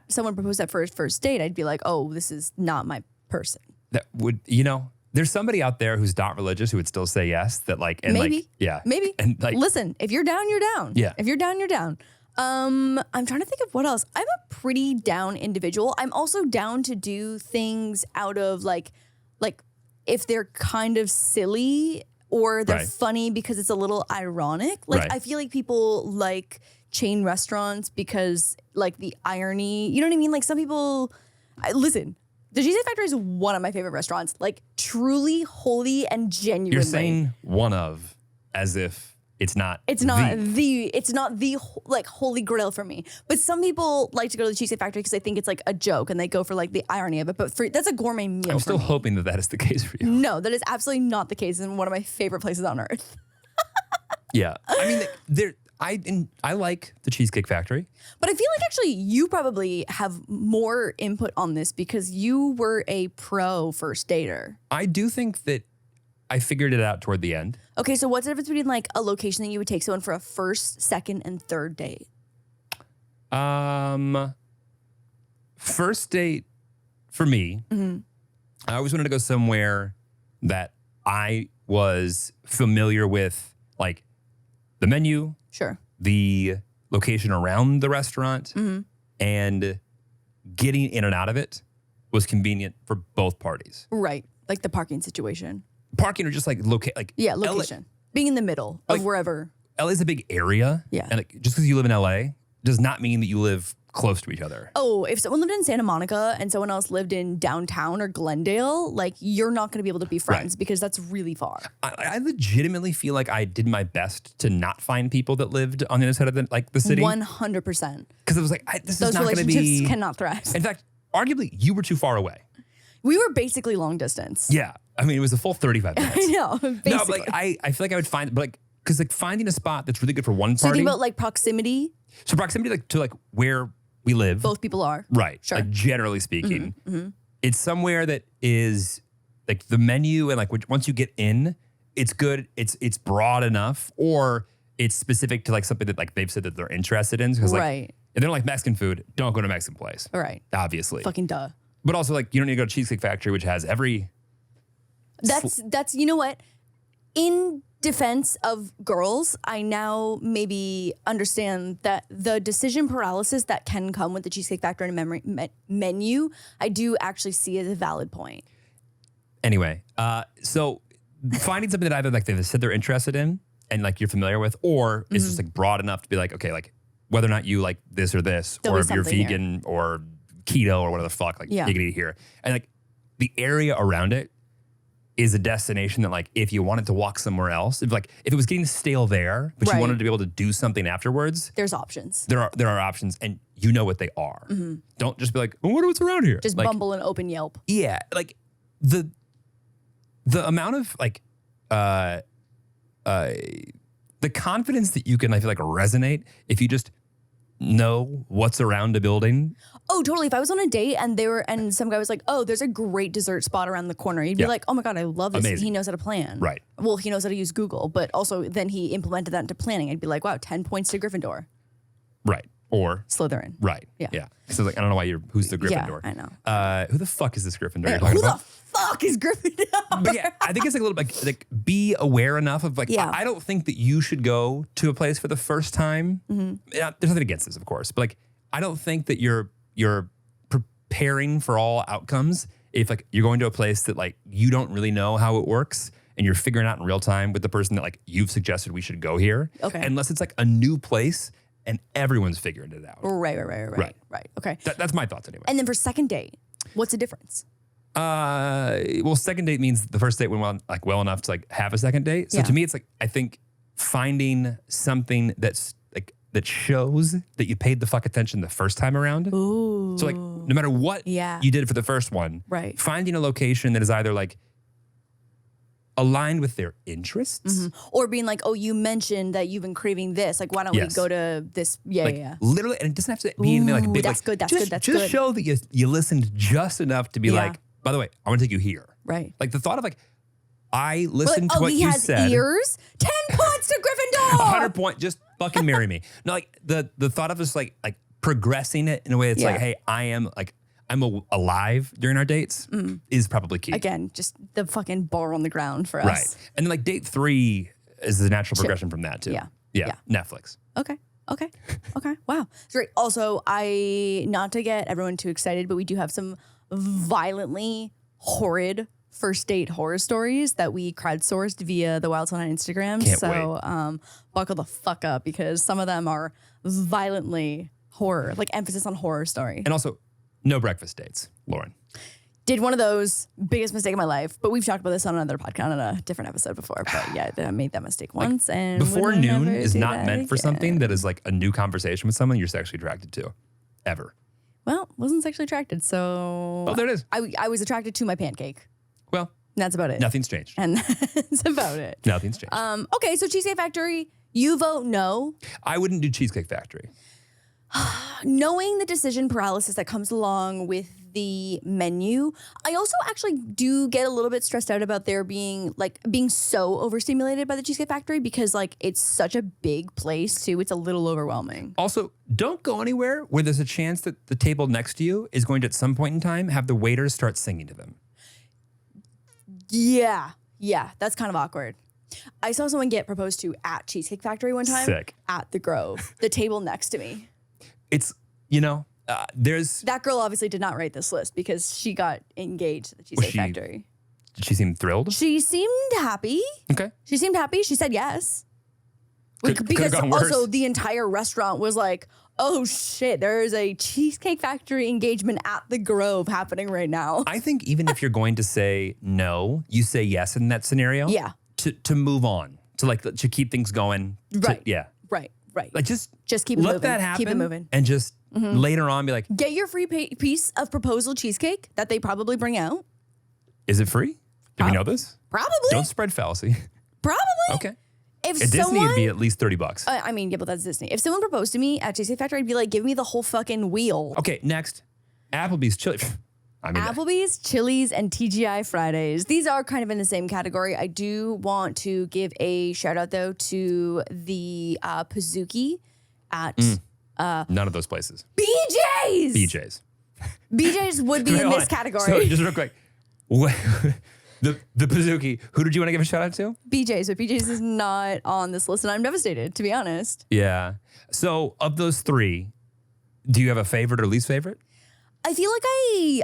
someone proposed that for a first date, I'd be like, oh, this is not my person. That would, there's somebody out there who's not religious who would still say yes. That like, and Maybe. like, yeah, Maybe. And like, Listen, if you're down, you're down. Yeah. If you're down, you're down. I'm trying to think of what else. I'm a pretty down individual. I'm also down to do things out of like if they're kind of silly or they're Right. funny because it's a little ironic. Like Right. I feel like people like chain restaurants because like the irony, you know what I mean? Like some people, listen, the Cheesecake Factory is one of my favorite restaurants, like truly, wholly, and genuinely. you're saying one of, as if it's not. It's not the like holy grail for me. But some people like to go to the Cheesecake Factory because they think it's like a joke and they go for like the irony of it. But that's a gourmet meal. I'm still for me. hoping that is the case for you. No, that is absolutely not the case in one of my favorite places on earth. Yeah, I mean, I like the Cheesecake Factory. But I feel like actually you probably have more input on this because you were a pro first dater. I do think that I figured it out toward the end. Okay, so what's the difference between like a location that you would take someone for a first, second, and third date? First date for me, I always wanted to go somewhere that I was familiar with, like the menu, Sure. the location around the restaurant, and getting in and out of it was convenient for both parties. Right. Like the parking situation. Parking or just like Yeah, location. Being in the middle of Like- wherever. LA is a big area. Yeah. And like, just because you live in LA does not mean that you live close to each other. Oh, if someone lived in Santa Monica and someone else lived in downtown or Glendale, like you're not going to be able to be friends because that's really far. I legitimately feel like I did my best to not find people that lived on the other side of the city. 100%. Because it was like, this Those is not going to relationships be. cannot thrive. In fact, arguably, you were too far away. We were basically long distance. Yeah. I mean, it was a full 35 minutes. I know, basically. No, but like, I feel like I would find, but like, because like finding a spot that's really good for one so party. think about like proximity. So proximity to where we live. Both people are. Right. Sure. Like generally speaking, it's somewhere that is like the menu and like once you get in, it's good. It's broad enough, or it's specific to like something that like they've said that they're interested in. Because like, Right. if they don't like Mexican food, don't go to a Mexican place. All right. Obviously. Fucking duh. But also like you don't need to go to Cheesecake Factory, which has every. That's you know what? In defense of girls, I now maybe understand that the decision paralysis that can come with the Cheesecake Factory and menu, I do actually see as a valid point. Anyway, so finding something that either like they've said they're interested in and like you're familiar with, or it's just like broad enough to be like, okay, like whether or not you like this or this, There'll or be if you're something vegan or keto or whatever the fuck, like Yeah. you can eat here. And like the area around it is a destination that like if you wanted to walk somewhere else, if it was getting stale there, but Right. you wanted to be able to do something afterwards, There's options. there are options and you know what they are. Don't just be like, oh, what's around here? Just like, Bumble and open Yelp. yeah, like the amount of like the confidence that you can, I feel like, resonate if you just know what's around a building. Oh, totally. If I was on a date and some guy was like, "Oh, there's a great dessert spot around the corner," you'd be Yeah. like, "Oh my God, I love this. Amazing. He knows how to plan." Right. Well, he knows how to use Google, but also then he implemented that into planning. I'd be like, "Wow, 10 points to Gryffindor." Right. Or Slytherin. right. Yeah. So like I don't know who's the Gryffindor. Yeah, I know. Who the fuck is this Gryffindor you're talking Who about? the fuck is Gryffindor? But yeah, I think it's like a little like be aware enough of like Yeah. I don't think that you should go to a place for the first time. Yeah, there's nothing against this, of course, but like I don't think that you're preparing for all outcomes if like you're going to a place that like you don't really know how it works and you're figuring out in real time with the person that like you've suggested we should go here. Okay. Unless it's like a new place and everyone's figuring it out. Right. Okay. That's my thoughts anyway. And then for second date, what's the difference? Well, second date means the first date went well enough to like have a second date. So Yeah. to me, it's like I think finding something that's like that shows that you paid the fuck attention the first time around. Ooh. So like no matter what Yeah. you did for the first one, Right. finding a location that is either like aligned with their interests, Or being like, oh, you mentioned that you've been craving this. Like, why don't Yes. we go to this? Yeah. literally, and it doesn't have to be anything like a Ooh, big. that's like, good, that's just, good, that's just good. show that you listened just enough to be Yeah. like, by the way, I want to take you here. Right. Like the thought of like, I We're listened like, to oh, what he you has said. ears? 10 points to Gryffindor! 100 point, just fucking marry me. No, like the thought of us like progressing it in a way that's Yeah. like, hey, I'm alive during our dates is probably key. Again, just the fucking bar on the ground for us. Right. And then like date 3 is the natural progression from that too. Yeah. Yeah. Netflix. Okay. Wow. It's great. Also, not to get everyone too excited, but we do have some violently horrid first date horror stories that we crowdsourced via the Wild Til on Instagram. Can't Buckle the fuck up because some of them are violently horror, like emphasis on horror story. And also, no breakfast dates, Lauren. Did one of those, biggest mistake of my life, but we've talked about this on another podcast, on a different episode before. But yeah, I made that mistake once. And Before would noon never is do not that meant for again. something that is like a new conversation with someone you're sexually attracted to, ever. Well, wasn't sexually attracted, so Oh, there it is. I was attracted to my pancake. Well, And that's about it. nothing's changed. And that's about it. Nothing's changed. Okay, so Cheesecake Factory, you vote no. I wouldn't do Cheesecake Factory. Knowing the decision paralysis that comes along with the menu, I also actually do get a little bit stressed out about there being so overstimulated by the Cheesecake Factory because like it's such a big place too. It's a little overwhelming. Also, don't go anywhere where there's a chance that the table next to you is going to at some point in time have the waiters start singing to them. Yeah, that's kind of awkward. I saw someone get proposed to at Cheesecake Factory one time. Sick. At the Grove, the table next to me. It's, there's, That girl obviously did not write this list because she got engaged at the Cheesecake Factory. did she seem thrilled? She seemed happy. Okay. She seemed happy. She said yes. Could've Because gone worse. also the entire restaurant was like, oh shit, there is a Cheesecake Factory engagement at the Grove happening right now. I think even if you're going to say no, you say yes in that scenario. Yeah. To move on, to keep things going. Right. Yeah. Right. Like just keep it let moving. that happen. Keep it moving. And just later on be like, Get your free piece of proposal cheesecake that they probably bring out. is it free? Do we know this? Probably. Don't spread fallacy. Probably. Okay. If At Disney, someone, it'd be at least $30. I mean, yeah, but that's Disney. If someone proposed to me at Cheesecake Factory, I'd be like, give me the whole fucking wheel. Okay, next. Applebee's chili. I mean, Applebee's, Chili's, and TGI Fridays. These are kind of in the same category. I do want to give a shout out though to the Pizookie at none of those places. BJ's. BJ's. BJ's would be Wait, in hold this on. category. So just real quick. The Pizookie, who did you want to give a shout out to? BJ's, but BJ's is not on this list, and I'm devastated, to be honest. Yeah. So of those 3, do you have a favorite or least favorite? I feel like I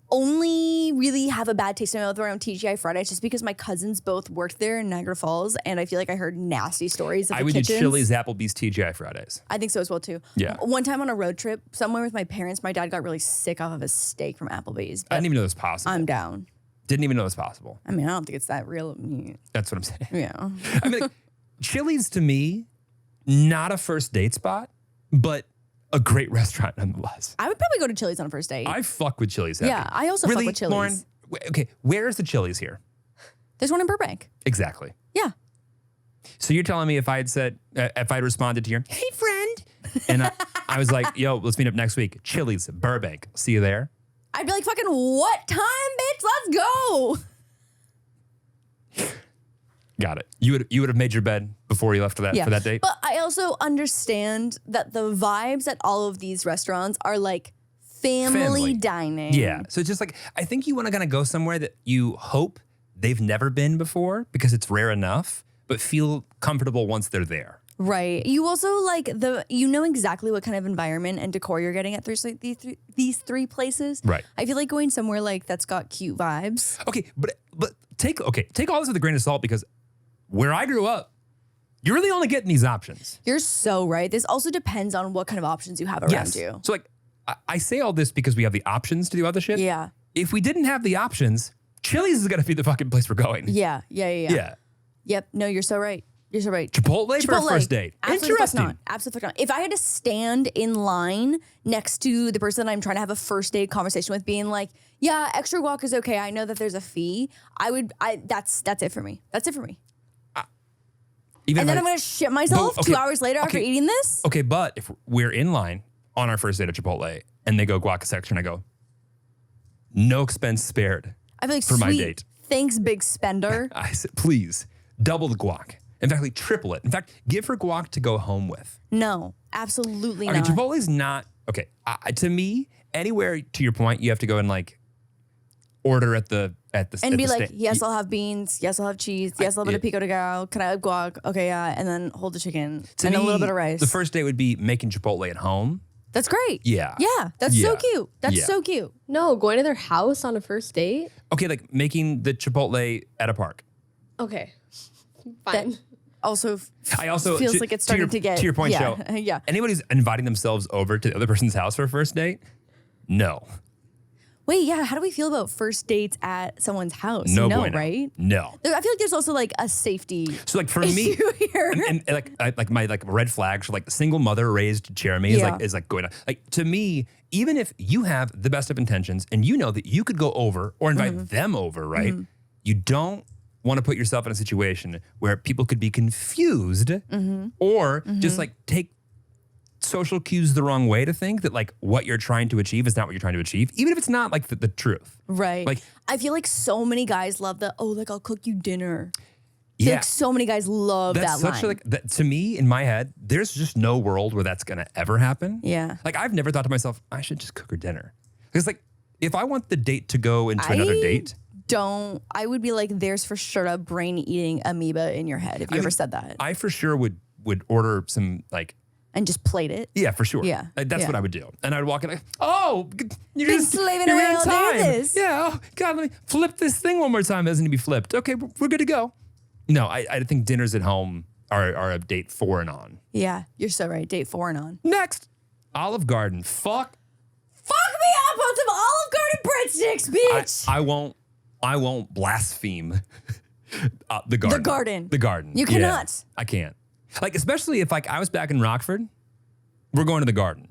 only really have a bad taste in my mouth around TGI Fridays just because my cousins both worked there in Niagara Falls, and I feel like I heard nasty stories of I the would kitchens. do Chili's, Applebee's, TGI Fridays. I think so as well too. Yeah. One time on a road trip somewhere with my parents, my dad got really sick off of a steak from Applebee's. I But didn't even know it was possible. I'm down. Didn't even know it was possible. I mean, I don't think it's that real meat. That's what I'm saying. Yeah. I mean, like, Chili's to me, not a first date spot, but a great restaurant nonetheless. I would probably go to Chili's on a first date. I fuck with Chili's. Heavy. Yeah, I also really, fuck with Chili's. Lauren, okay, where is the Chili's here? There's one in Burbank. Exactly. Yeah. So you're telling me if I had responded to your, hey friend, and I was like, yo, let's meet up next week. Chili's, Burbank. See you there. I'd be like, fucking what time, bitch? Let's go. Got it. You would have made your bed before you left for that date? But I also understand that the vibes at all of these restaurants are like family dining. Yeah. So it's just like, I think you want to kind of go somewhere that you hope they've never been before because it's rare enough, but feel comfortable once they're there. Right. You also like you know exactly what kind of environment and decor you're getting at these three places. Right. I feel like going somewhere like that's got cute vibes. Okay, but take all this with a grain of salt because where I grew up, you're really only getting these options. You're so right. This also depends on what kind of options you have around you. So like, I say all this because we have the options to do other shit. Yeah. If we didn't have the options, Chili's is going to be the fucking place we're going. Yeah. Yep. No, you're so right. You're so right. Chipotle for a first date. Absolutely Interesting. not. Absolutely not. If I had to stand in line next to the person that I'm trying to have a first date conversation with, being like, "Yeah, extra guac is okay. I know that there's a fee." That's it for me. That's it for me. And then I'm gonna shit myself 2 hours later after eating this. Okay, but if we're in line on our first date at Chipotle and they go guac section, I go, no expense spared. I feel like for my date. Thanks, big spender. I said, please double the guac. In fact, like triple it. In fact, give her guac to go home with. No, absolutely not. not. Chipotle's not okay. To me, anywhere to your point, you have to go and like order at the and be like, yes, I'll have beans. Yes, I'll have cheese. Yes, a little bit of pico de gallo. Can I have guac? Okay, yeah, and then hold the chicken and a little bit of rice. The first day would be making Chipotle at home. That's great. Yeah. Yeah, that's so cute. That's so cute. No, going to their house on a first date? Okay, like making the Chipotle at a park. Okay, fine. I also feels like it's starting to get to your point, Show. Yeah. Anybody who's inviting themselves over to the other person's house for a first date, no. Wait, yeah. How do we feel about first dates at someone's house? No, right? No. I feel like there's also like a safety. So like for me, here. and like my red flags for like single mother raised Jeremy is like going on. Like to me, even if you have the best of intentions and you know that you could go over or invite them over, right? You don't want to put yourself in a situation where people could be confused or just like take social cues the wrong way to think that like what you're trying to achieve is not what you're trying to achieve, even if it's not like the truth. Right. Like I feel like so many guys love like I'll cook you dinner. Yeah. Like so many guys love that line. To me, in my head, there's just no world where that's gonna ever happen. Yeah. Like I've never thought to myself, I should just cook her dinner. Because like if I want the date to go into another date. I would be like, there's for sure a brain eating amoeba in your head if you ever said that. I for sure would order some like. And just plate it? Yeah, for sure. Yeah. Like, that's what I would do. And I would walk in like, oh, you're been slaving away all day with this. Yeah, oh, God, let me flip this thing one more time. It doesn't need to be flipped. Okay, we're good to go. No, I think dinners at home are a date 4 and on. Yeah, you're so right. Date 4 and on. Next, Olive Garden. Fuck me up on some Olive Garden breadsticks, bitch. I won't blaspheme the garden. The garden. The garden. You cannot. Yeah, I can't. Like, especially if like I was back in Rockford, we're going to the garden.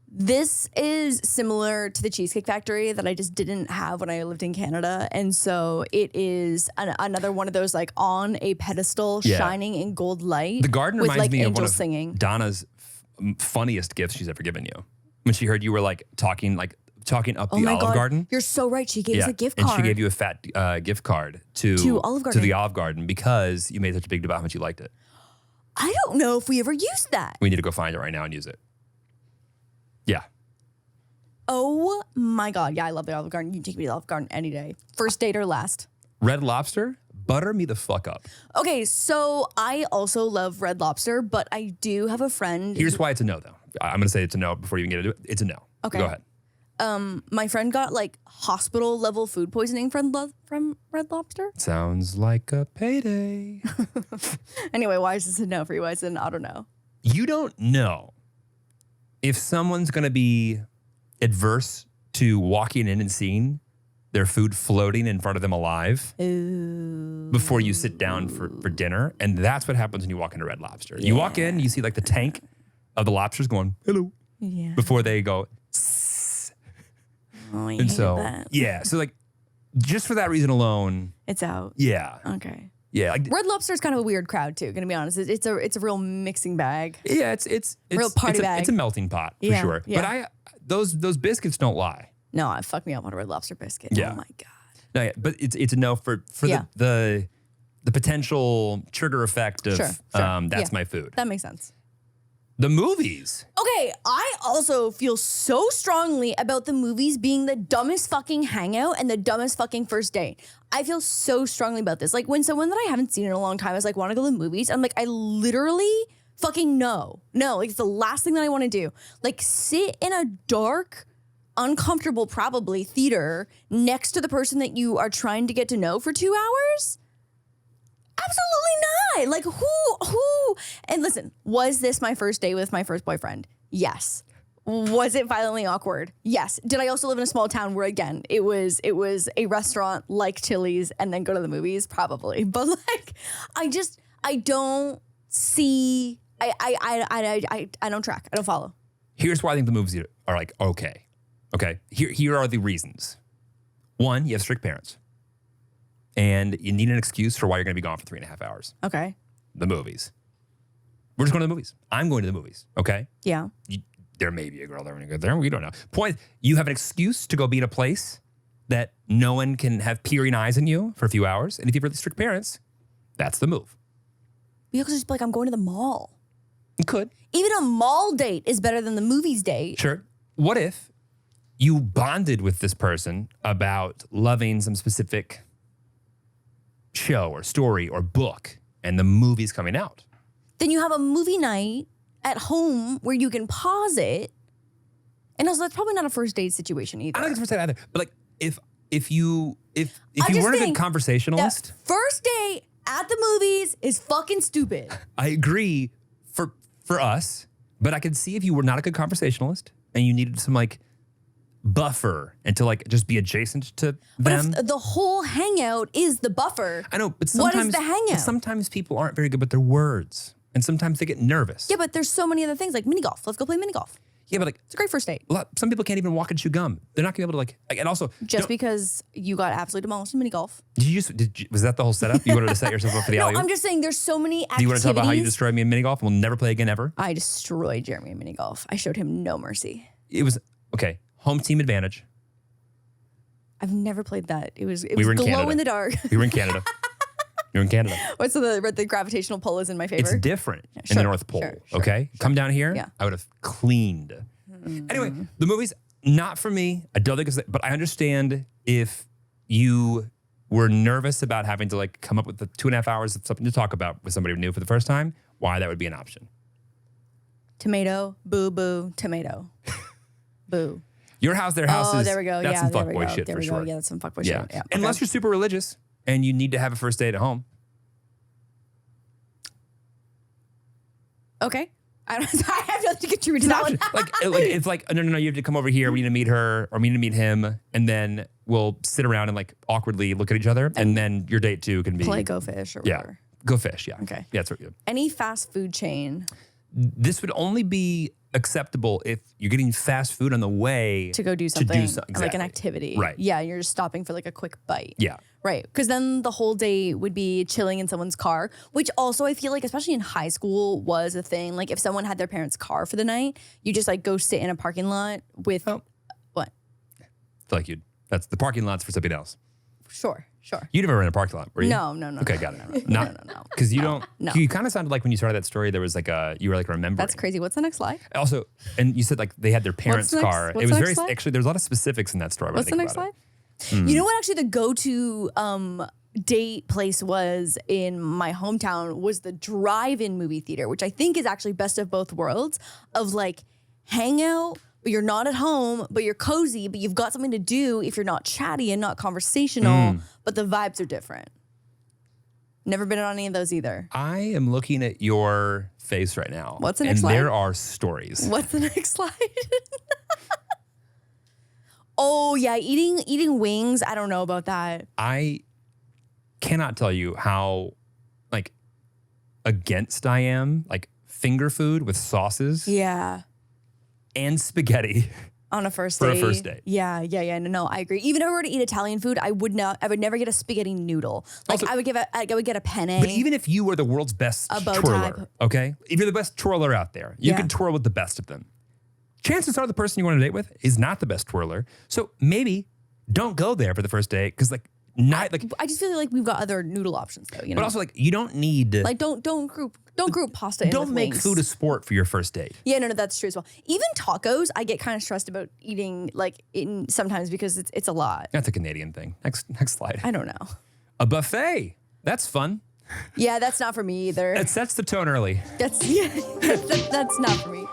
This is similar to the Cheesecake Factory that I just didn't have when I lived in Canada. And so it is another one of those like on a pedestal shining in gold light. The garden with, reminds like, me of one of singing. Donna's funniest gifts she's ever given you. When she heard you were like talking up the Olive Garden. You're so right. She gave us a gift card. And she gave you a fat gift card to Olive Garden. To the Olive Garden because you made such a big deal about how much you liked it. I don't know if we ever used that. We need to go find it right now and use it. Yeah. Oh my God. Yeah, I love the Olive Garden. You can take me to the Olive Garden any day. First date or last. Red Lobster, butter me the fuck up. Okay, so I also love Red Lobster, but I do have a friend. Here's why it's a no, though. I'm going to say it's a no before you even get into it. It's a no. Okay. Go ahead. My friend got like hospital level food poisoning from Red Lobster. Sounds like a payday. Anyway, why is this a no for you? Why is it an I don't know? You don't know if someone's going to be adverse to walking in and seeing their food floating in front of them alive before you sit down for dinner. And that's what happens when you walk into Red Lobster. You walk in, you see like the tank of the lobsters going, hello, before they go, oh, and so, that. Yeah. So like, just for that reason alone. It's out. Yeah. Okay. Yeah. Like, Red Lobster is kind of a weird crowd too, gonna be honest. It's a real mixing bag. Yeah, it's real party bag. It's a melting pot for sure. Yeah. But those biscuits don't lie. No, fuck me up on a Red Lobster biscuit. Yeah. Oh my God. No, yeah, but it's a no for the the potential trigger effect of Sure. that's Yeah. my food. That makes sense. The movies. Okay, I also feel so strongly about the movies being the dumbest fucking hangout and the dumbest fucking first date. I feel so strongly about this. Like when someone that I haven't seen in a long time is like, want to go to the movies? I'm like, I literally fucking no. Like it's the last thing that I want to do. Like sit in a dark, uncomfortable probably theater next to the person that you are trying to get to know for 2 hours? Absolutely not. Like who? And listen, was this my first date with my first boyfriend? Yes. Was it violently awkward? Yes. Did I also live in a small town where again, it was a restaurant like Chili's and then go to the movies? Probably. But like, I don't see, I don't track. I don't follow. Here's why I think the movies are like, okay. Here are the reasons. One, you have strict parents. And you need an excuse for why you're going to be gone for 3.5 hours. Okay. The movies. We're just going to the movies. I'm going to the movies. Okay. Yeah. There may be a girl there when you go there. We don't know. Point, you have an excuse to go be in a place that no one can have peering eyes on you for a few hours. And if you have really strict parents, that's the move. You could just be like, I'm going to the mall. You could. Even a mall date is better than the movies date. Sure. What if you bonded with this person about loving some specific show or story or book and the movie's coming out? Then you have a movie night at home where you can pause it. And also, that's probably not a first date situation either. I don't think it's first date either. But like if you I weren't just a good think conversationalist, first date at the movies is fucking stupid. I agree for us, but I could see if you were not a good conversationalist and you needed some like buffer and to like just be adjacent to But them. if the whole hangout is the buffer, I know, but what sometimes is the hangout? sometimes people aren't very good with their words. And sometimes they get nervous. Yeah, but there's so many other things like mini golf. Let's go play mini golf. Yeah, but like It's a great first date. some people can't even walk and chew gum. They're not gonna be able to like and also Just because you got absolutely demolished in mini golf. was that the whole setup? You wanted to set yourself up for the No, alley-oop? I'm just saying there's so many activities. Do you want to talk about how you destroyed me in mini golf and we'll never play again ever? I destroyed Jeremy in mini golf. I showed him no mercy. It was okay. Home team advantage. I've never played that. It was We were in glow Canada. in the dark. We were in Canada. You're in Canada. What's the gravitational pull is in my favor? It's different in sure, the North Pole. sure. Okay, come down here. Yeah. I would have cleaned. Anyway, the movie's not for me. I don't think it's, but I understand if you were nervous about having to like come up with the 2.5 hours of something to talk about with somebody new for the first time. Why that would be an option. Tomato, boo, boo, tomato. Boo. Your house, their house Oh, is. there we go. That's Yeah, some there we fuckboy go. shit There for we sure. go. Yeah, that's some fuckboy Yeah. shit. Yeah. Unless you're super religious and you need to have a first date at home. Okay. I have nothing to get you into It's an that one. option. like it's like no, you have to come over here. We need to meet her or we need to meet him, and then we'll sit around and like awkwardly look at each other, and then your date 2 can be Play Go Fish or yeah, whatever. go fish. Yeah, Okay. Yeah, that's what. Any fast food chain This would only be acceptable if you're getting fast food on the way to go do something, like exactly. an activity. Right. Yeah, you're just stopping for like a quick bite. Yeah. Right. Because then the whole day would be chilling in someone's car, which also I feel like, especially in high school, was a thing. Like if someone had their parents' car for the night, you just like go sit in a parking lot with what? I feel like that's the parking lot's for something else. Sure. You never in a parking lot, were you? No. Okay, got it. No. Because you don't. No. You kind of sounded like when you started that story, there was like you were like remembering. That's crazy. What's the next slide? Also, and you said like they had their parents' the next- car. what's It was the very next slide? actually. There's a lot of specifics in that story. when I What's the think next about slide? it. You know what actually the go-to date place was in my hometown was the drive-in movie theater, which I think is actually best of both worlds of like hang out, but you're not at home, but you're cozy, but you've got something to do if you're not chatty and not conversational, but the vibes are different. Never been on any of those either. I am looking at your face right now. What's the next and slide? there are stories. What's the next slide? Oh yeah, eating wings. I don't know about that. I cannot tell you how like against I am like finger food with sauces Yeah. and spaghetti. On a first For a date. first date. Yeah. No, I agree. Even if I were to eat Italian food, I would never get a spaghetti noodle. Like Also- I would get a penne. But even if you were the world's best A bow tie. twirler, okay? If you're the best twirler out there, you Yeah. can twirl with the best of them. Chances are the person you want to date with is not the best twirler. So maybe don't go there for the first date because like Not like, I just feel like we've got other noodle options though. You know, but also like you don't need to like don't group pasta. In don't with make wings. food a sport for your first date. Yeah, no, that's true as well. Even tacos, I get kind of stressed about eating like in sometimes because it's a lot. That's a Canadian thing. Next slide. I don't know. A buffet. That's fun. Yeah, that's not for me either. It sets the tone early. That's not for me.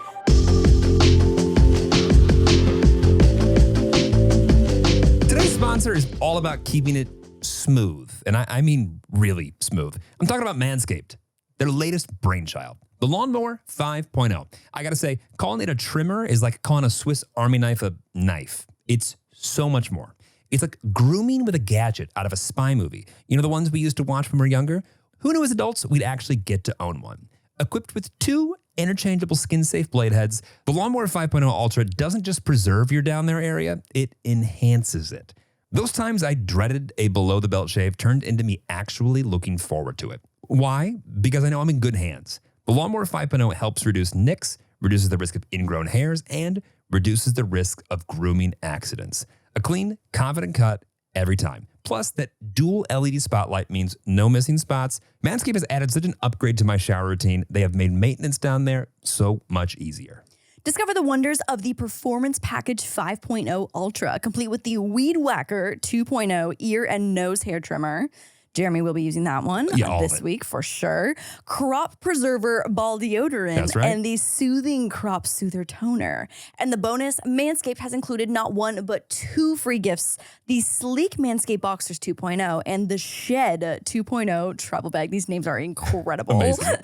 Today's sponsor is all about keeping it smooth. And I mean really smooth. I'm talking about Manscaped, their latest brainchild, the Lawnmower 5.0. I gotta say, calling it a trimmer is like calling a Swiss Army knife a knife. It's so much more. It's like grooming with a gadget out of a spy movie. You know the ones we used to watch when we were younger? Who knew as adults we'd actually get to own one? Equipped with 2 interchangeable skin-safe blade heads, the Lawnmower 5.0 Ultra doesn't just preserve your down there area, it enhances it. Those times I dreaded a below-the-belt shave turned into me actually looking forward to it. Why? Because I know I'm in good hands. The Lawnmower 5.0 helps reduce nicks, reduces the risk of ingrown hairs, and reduces the risk of grooming accidents. A clean, confident cut every time. Plus, that dual LED spotlight means no missing spots. Manscaped has added such an upgrade to my shower routine. They have made maintenance down there so much easier. Discover the wonders of the Performance Package 5.0 Ultra, complete with the Weed Whacker 2.0 ear and nose hair trimmer. Jeremy will be using that one this week for sure. Crop Preserver Ball Deodorant. That's right. And the Soothing Crop Soother Toner. And the bonus, Manscaped has included not 1, but 2 free gifts. The Sleek Manscaped Boxers 2.0 and the Shed 2.0 travel bag. These names are incredible. Amazing.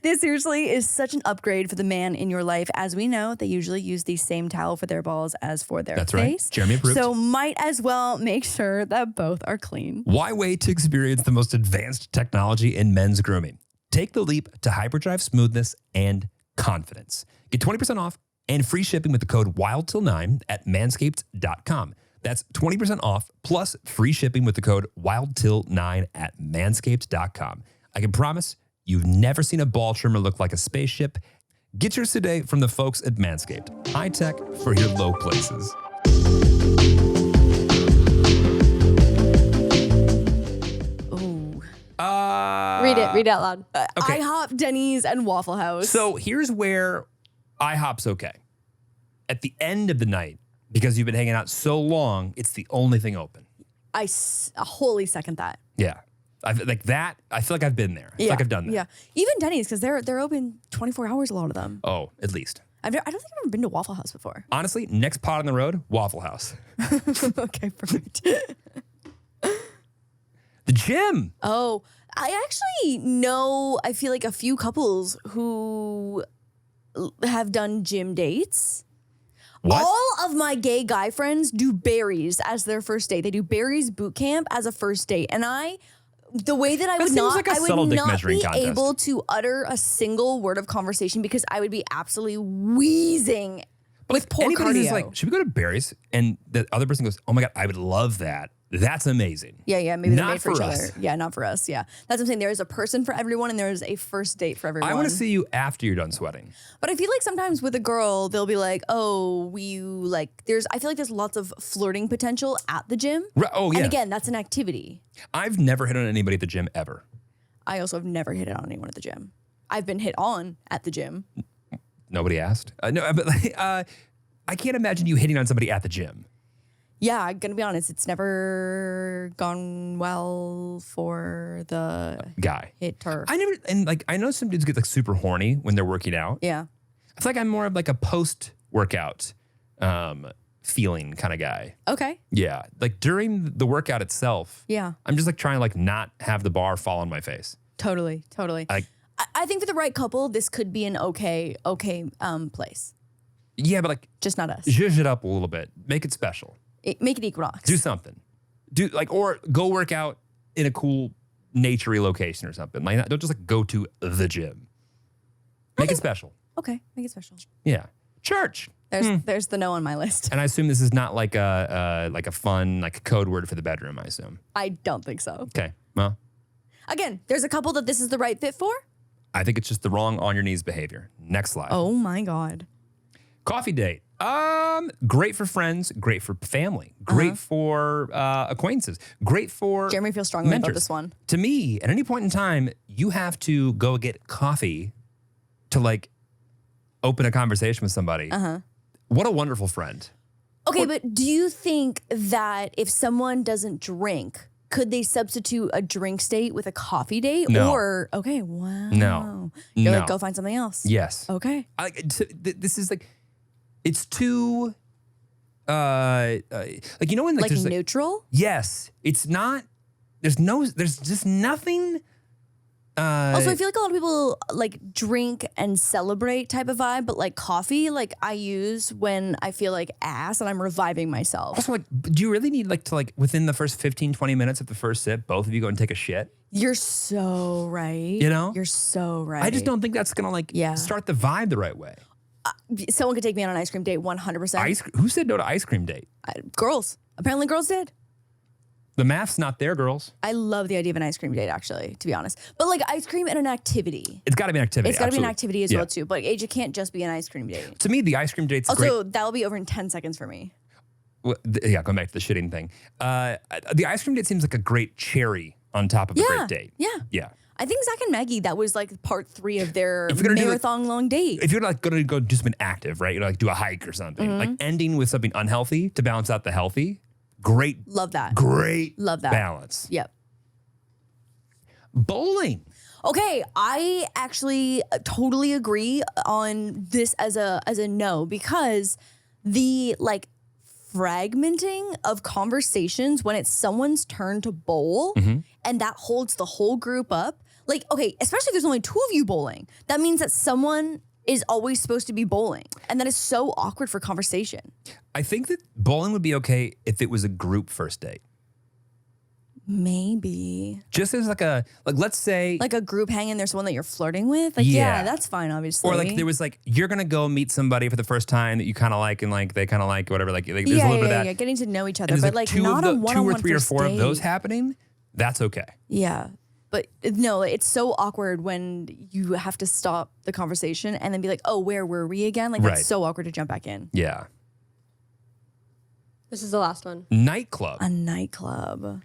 This seriously is such an upgrade for the man in your life. As we know, they usually use the same towel for their balls as for their That's face. right. Jeremy approved. So might as well make sure that both are clean. Why wait to experience the most advanced technology in men's grooming? Take the leap to hyperdrive smoothness and confidence. Get 20% off and free shipping with the code WILDTIL9 at manscaped.com. That's 20% off plus free shipping with the code WILDTIL9 at manscaped.com. I can promise you've never seen a ball trimmer look like a spaceship. Get yours today from the folks at Manscaped. High tech for your low places. Read it out loud. Okay. IHOP, Denny's, and Waffle House. So here's where IHOP's okay. At the end of the night, because you've been hanging out so long, it's the only thing open. I wholly second that. Yeah. I feel like I've been there. I feel like I've done that. Yeah. Even Denny's, because they're open 24 hours, a lot of them. Oh, at least. I don't think I've ever been to Waffle House before. Honestly, next pot on the road, Waffle House. Okay, perfect. The gym. Oh, I actually know, I feel like a few couples who have done gym dates. What? All of my gay guy friends do berries as their first date. They do berries boot camp as a first date. And the way that I would seems not, like a I subtle would dick not measuring be contest. able to utter a single word of conversation because I would be absolutely wheezing with poor Anybody who's cardio. like, should we go to Barry's? And the other person goes, oh my God, I would love that. That's amazing. Yeah, maybe they're Not made for each for us. other. Yeah, not for us. Yeah, that's what I'm saying. There is a person for everyone, and there is a first date for everyone. I want to see you after you're done sweating. But I feel like sometimes with a girl, they'll be like, "Oh, I feel like there's lots of flirting potential at the gym. Oh, yeah. And again, that's an activity. I've never hit on anybody at the gym ever. I also have never hit on anyone at the gym. I've been hit on at the gym. Nobody asked. No, but I can't imagine you hitting on somebody at the gym. Yeah, I'm gonna be honest. It's never gone well for the Guy. hitter. I know some dudes get like super horny when they're working out. Yeah. I feel like I'm more of like a post-workout feeling kind of guy. Okay. Yeah. Like during the workout itself, Yeah. I'm just like trying to like not have the bar fall on my face. Totally. I think for the right couple, this could be an okay place. Yeah, but like Just not us. zhuzh it up a little bit. Make it special. Make it Equinox. Do something. Or go work out in a cool naturey location or something. Like don't just like go to the gym. Make it special. Okay, make it special. Yeah. Church. There's the no on my list. And I assume this is not like a fun like code word for the bedroom, I assume. I don't think so. Okay. Well, Again, there's a couple that this is the right fit for. I think it's just the wrong on your knees behavior. Next slide. Oh my God. Coffee date. Great for friends, great for family, great for acquaintances, great for Jeremy feels strongly mentors. about this one. To me, at any point in time, you have to go get coffee to like open a conversation with somebody. What a wonderful friend. Okay, but do you think that if someone doesn't drink, could they substitute a drink date with a coffee date? No. Or, okay, wow. No. You're No. like, go find something else. Yes. Okay. This is like, it's too, like, you know when like, Like there's neutral? yes, it's not, there's just nothing. Also, I feel like a lot of people like drink and celebrate type of vibe, but like coffee, like I use when I feel like ass and I'm reviving myself. Also, like, do you really need like to like within the first 15, 20 minutes of the first sip, both of you go and take a shit? You're so right. You know? You're so right. I just don't think that's gonna like start the vibe the right way. Someone could take me on an ice cream date 100%. Who said no to ice cream date? Girls. Apparently girls did. The math's not there, girls. I love the idea of an ice cream date, actually, to be honest. But like ice cream and an activity. It's got to be an activity. It's got to be an absolutely. activity as well, too. But it can't just be an ice cream date. To me, the ice cream date's Also, great. that will be over in 10 seconds for me. Well, yeah, going back to the shitting thing. The ice cream date seems like a great cherry on top of a great date. Yeah. Yeah. I think Zach and Maggie, that was like part 3 of their If you're gonna do, like- marathon long date. If you're like going to go do something active, right? You're like do a hike or something. Like ending with something unhealthy to balance out the healthy. Great. Love that. Great. Love that. Balance. Yep. Bowling. Okay, I actually totally agree on this as a no, because the like fragmenting of conversations when it's someone's turn to bowl and that holds the whole group up. Like, okay, especially if there's only 2 of you bowling, that means that someone is always supposed to be bowling, and that is so awkward for conversation. I think that bowling would be okay if it was a group first date. Maybe Just as like let's say like a group hang and there's one that you're flirting with. Like, Yeah. yeah, that's fine, obviously. or like there was like you're gonna go meet somebody for the first time that you kind of like and like they kind of like whatever like there's a little bit of that. getting to know each other, And but there's like not a two one-on-one or 3 or first 4 of those date. happening. That's okay. Yeah. But no, it's so awkward when you have to stop the conversation and then be like, oh, where were we again? Like, Right. that's so awkward to jump back in. Yeah. This is the last one. Nightclub. A nightclub.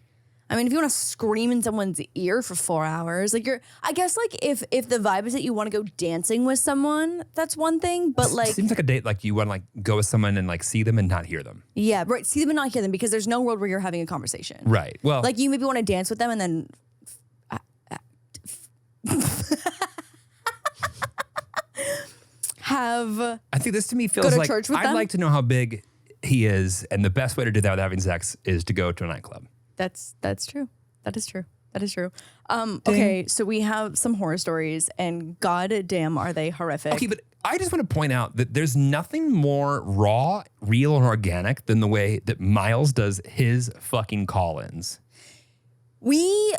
I mean, if you want to scream in someone's ear for 4 hours, like I guess like if the vibe is that you want to go dancing with someone, that's one thing. But like, Seems like a date like you want to like go with someone and like see them and not hear them. yeah, right. See them and not hear them, because there's no world where you're having a conversation. Right. Well, Like you maybe want to dance with them and then have I think this to me feels to like church with I'd them? like to know how big he is, and the best way to do that without having sex is to go to a nightclub. That's true. That is true. That is true. Okay, so we have some horror stories, and god damn are they horrific. Okay, but I just want to point out that there's nothing more raw, real, and organic than the way that Miles does his fucking call-ins. We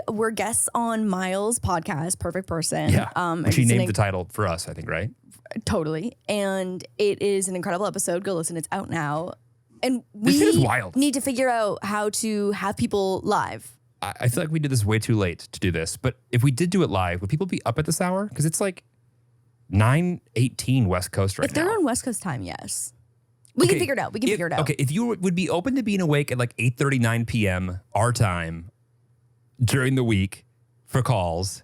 were guests on Miles' podcast, Perfect Person. Yeah. Which he it's an named the title for us, I think, right? Totally. And it is an incredible episode. Go listen. It's out now. And This shit is we wild. need to figure out how to have people live. I feel like we did this way too late to do this, but if we did do it live, would people be up at this hour? Because it's like 9:18 West Coast right If they're now. on West Coast time, yes. We can figure it out. We can figure it out. Okay, if you would be open to being awake at like 8:39 p.m. our time during the week for calls,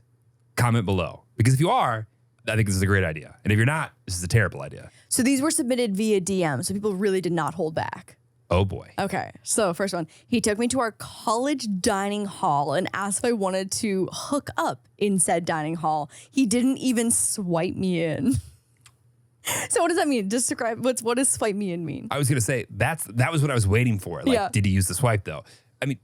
comment below. Because if you are, I think this is a great idea. And if you're not, this is a terrible idea. So these were submitted via DM, so people really did not hold back. Oh boy. Okay, so first one. He took me to our college dining hall and asked if I wanted to hook up in said dining hall. He didn't even swipe me in. So what does that mean? Just describe what does swipe me in mean? I was gonna say that was what I was waiting for. Like, Yeah. did he use the swipe though? I mean,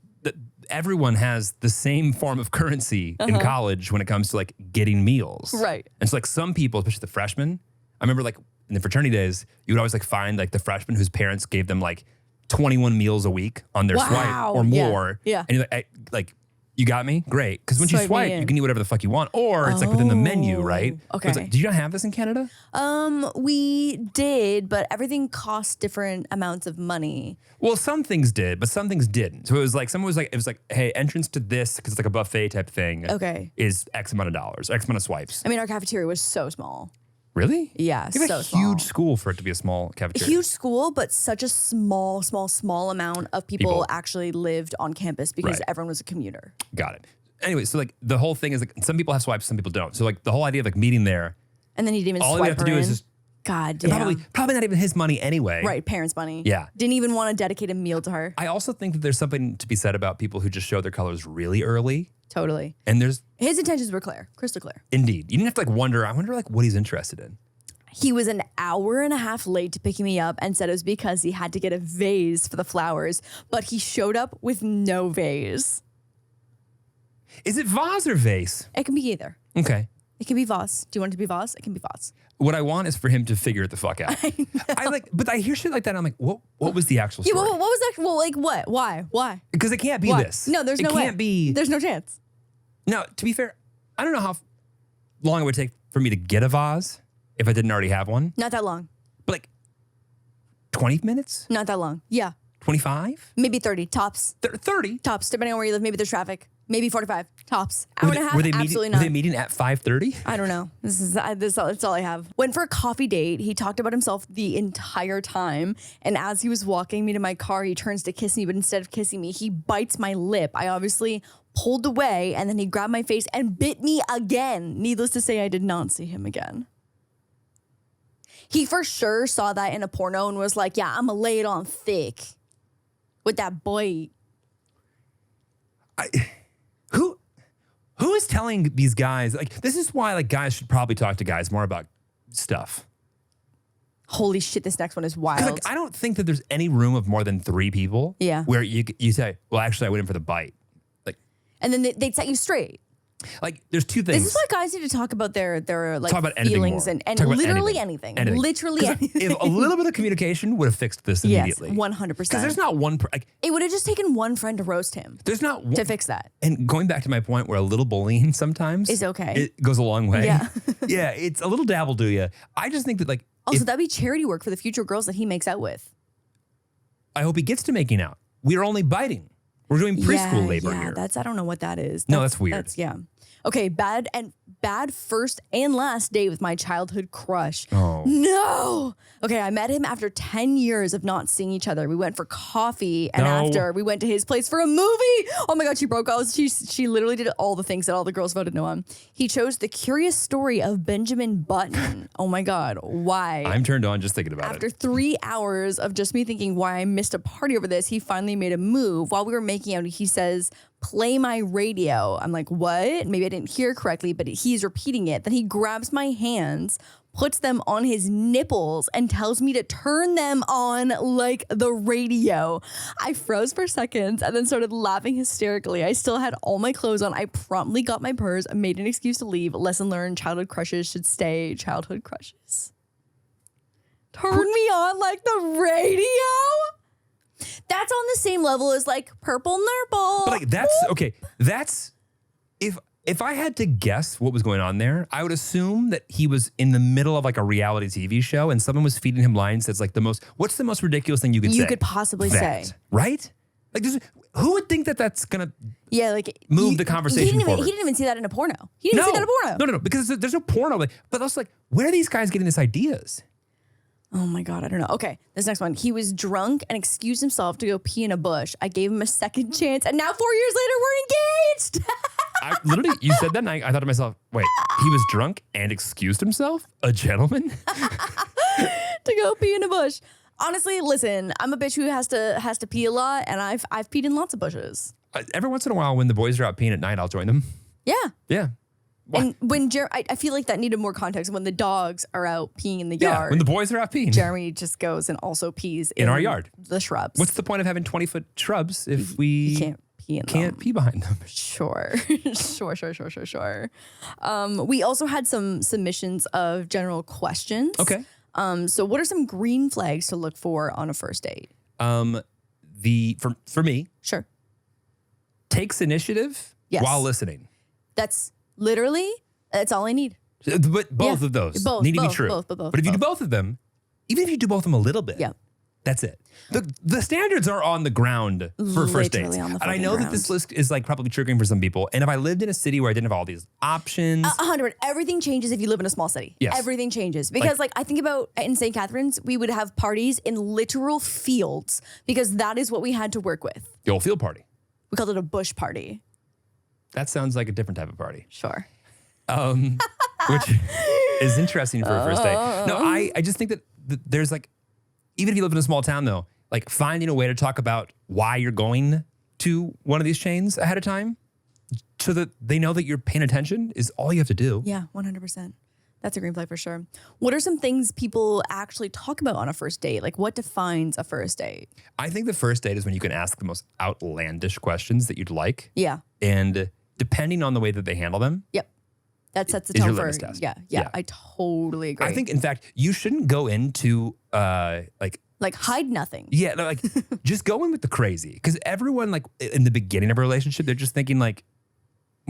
everyone has the same form of currency in college when it comes to like getting meals. Right. And so like some people, especially the freshmen, I remember like in the fraternity days, you would always like find like the freshmen whose parents gave them like 21 meals a week on their Wow. swipe or Yeah. more. Yeah. And you're like, you got me? Great. Because once you Swipe me swipe, in. you can eat whatever the fuck you want. Or it's like within the menu, right? okay. It's like, do you not have this in Canada? We did, but everything costs different amounts of money. Well, some things did, but some things didn't. So it was like, hey, entrance to this, because it's like a buffet type thing. Okay. Is X amount of dollars, X amount of swipes. I mean, our cafeteria was so small. Really? Yeah, You have so a small. huge school for it to be a small cafeteria. Huge school, but such a small amount of people actually lived on campus because Right. everyone was a commuter. Got it. Anyway, so like the whole thing is like some people have swipes, some people don't. So like the whole idea of like meeting there, And then he didn't even all swipe we have to her do in. is just God and damn. probably not even his money anyway. Right, parents' money. Yeah. Didn't even want to dedicate a meal to her. I also think that there's something to be said about people who just show their colors really early. Totally. And there's His intentions were clear, crystal clear. indeed, you didn't have to like wonder. I wonder like what he's interested in. He was an hour and a half late to picking me up and said it was because he had to get a vase for the flowers, but he showed up with no vase. Is it vase or vase? It can be either. Okay. It can be vase. Do you want it to be vase? It can be vase. What I want is for him to figure it the fuck out. But I hear shit like that. And I'm like, what was the actual Yeah, story? what was that? Well, like what? Why? Because it can't be Why? this. No, there's no way. It can't be. There's no chance. Now, to be fair, I don't know how long it would take for me to get a vase if I didn't already have one. Not that long. But like 20 minutes? Not that long. Yeah. 25? Maybe 30 tops. 30? Tops, depending on where you live. Maybe there's traffic. Maybe 45 tops. Hour and a half. Absolutely Were not. they meeting at 5:30? I don't know. That's all I have. Went for a coffee date. He talked about himself the entire time. And as he was walking me to my car, he turns to kiss me, but instead of kissing me, he bites my lip. I obviously pulled away, and then he grabbed my face and bit me again. Needless to say, I did not see him again. He for sure saw that in a porno and was like, yeah, I'm going to lay it on thick with that bite. Who is telling these guys, like, this is why like guys should probably talk to guys more about stuff. Holy shit, this next one is 'Cause, wild. like, I don't think that there's any room of more than 3 people. Yeah. Where you say, well, actually, I went in for the bite. And then they'd set you straight. Like, there's 2 things. This is why guys need to talk about their like Talk about anything feelings more. and Talk about literally anything. Literally 'Cause anything. If a little bit of communication would have fixed this Yes, immediately. 100%. Because there's not one, like, It would have just taken one friend to roast him there's not one. to fix that. And going back to my point where a little bullying sometimes Is okay. It goes a long way. Yeah. Yeah, it's a little dabble do ya. I just think that like, Also, that'd be charity work for the future girls that he makes out with. I hope he gets to making out. We are only biting. We're doing preschool labor here. I don't know what that is. No, that's weird. Yeah. Okay, bad first and last date with my childhood crush. Oh. No. Okay, I met him after 10 years of not seeing each other. We went for coffee, and No. after we went to his place for a movie. Oh my God, she broke out. She literally did all the things that all the girls voted no on. He chose The Curious Story of Benjamin Button. Oh my God, why? I'm turned on just thinking about After it. 3 hours of just me thinking why I missed a party over this, he finally made a move. While we were making out, he says, play my radio. I'm like, what? Maybe I didn't hear correctly, but he's repeating it. Then he grabs my hands, puts them on his nipples, and tells me to turn them on like the radio. I froze for seconds and then started laughing hysterically. I still had all my clothes on. I promptly got my purse, made an excuse to leave. Lesson learned, childhood crushes should stay childhood crushes. Turn me on like the radio? That's on the same level as like purple nurple. But like that's okay. That's if I had to guess what was going on there, I would assume that he was in the middle of like a reality TV show and someone was feeding him lines that's like what's the most ridiculous thing you could say? You could possibly say. Right? Like who would think that that's gonna Yeah, like move the conversation forward? He didn't even see that in a porno. He didn't see that in a porno. No, because there's no porno. Like, but also like, where are these guys getting these ideas? Oh my God, I don't know. Okay, this next one. He was drunk and excused himself to go pee in a bush. I gave him a second chance, and now 4 years later, we're engaged. I literally, you said that, and I thought to myself, wait, he was drunk and excused himself? A gentleman? To go pee in a bush. Honestly, listen, I'm a bitch who has to pee a lot, and I've peed in lots of bushes. Every once in a while, when the boys are out peeing at night, I'll join them. Yeah. Yeah. And when I feel like that needed more context. When the dogs are out peeing in the Yeah, yard, when the boys are out peeing. Jeremy just goes and also pees In our yard. the shrubs. What's the point of having 20-foot shrubs if we You can't pee in them. pee behind them? Sure. Sure. We also had some submissions of general questions. Okay. So what are some green flags to look for on a first date? For me, Sure. takes initiative Yes. while listening. That's all I need. But both Yeah. of those Both, need to be both, true. both. But if you do both of them, even if you do both of them a little bit, Yeah. That's it. The standards are on the ground for first dates. Literally on the And I fucking know that this list is like probably triggering for some people. And if I lived in a city where I didn't have all these options. 100. Everything changes if you live in a small city. Yes. Everything changes. Because like I think about in St. Catharines, we would have parties in literal fields because that is what we had to work with. The old field party. We called it a bush party. That sounds like a different type of party. Sure. Which is interesting for a first date. No, I just think that there's like, even if you live in a small town though, like finding a way to talk about why you're going to one of these chains ahead of time so that they know that you're paying attention is all you have to do. Yeah, 100%. That's a green flag for sure. What are some things people actually talk about on a first date? Like what defines a first date? I think the first date is when you can ask the most outlandish questions that you'd like. Yeah. And depending on the way that they handle them. Yep. That sets the is your tone for, litmus test. yeah, I totally agree. I think, in fact, you shouldn't go into like hide nothing. yeah, like just go in with the crazy. Because everyone, like in the beginning of a relationship, they're just thinking like,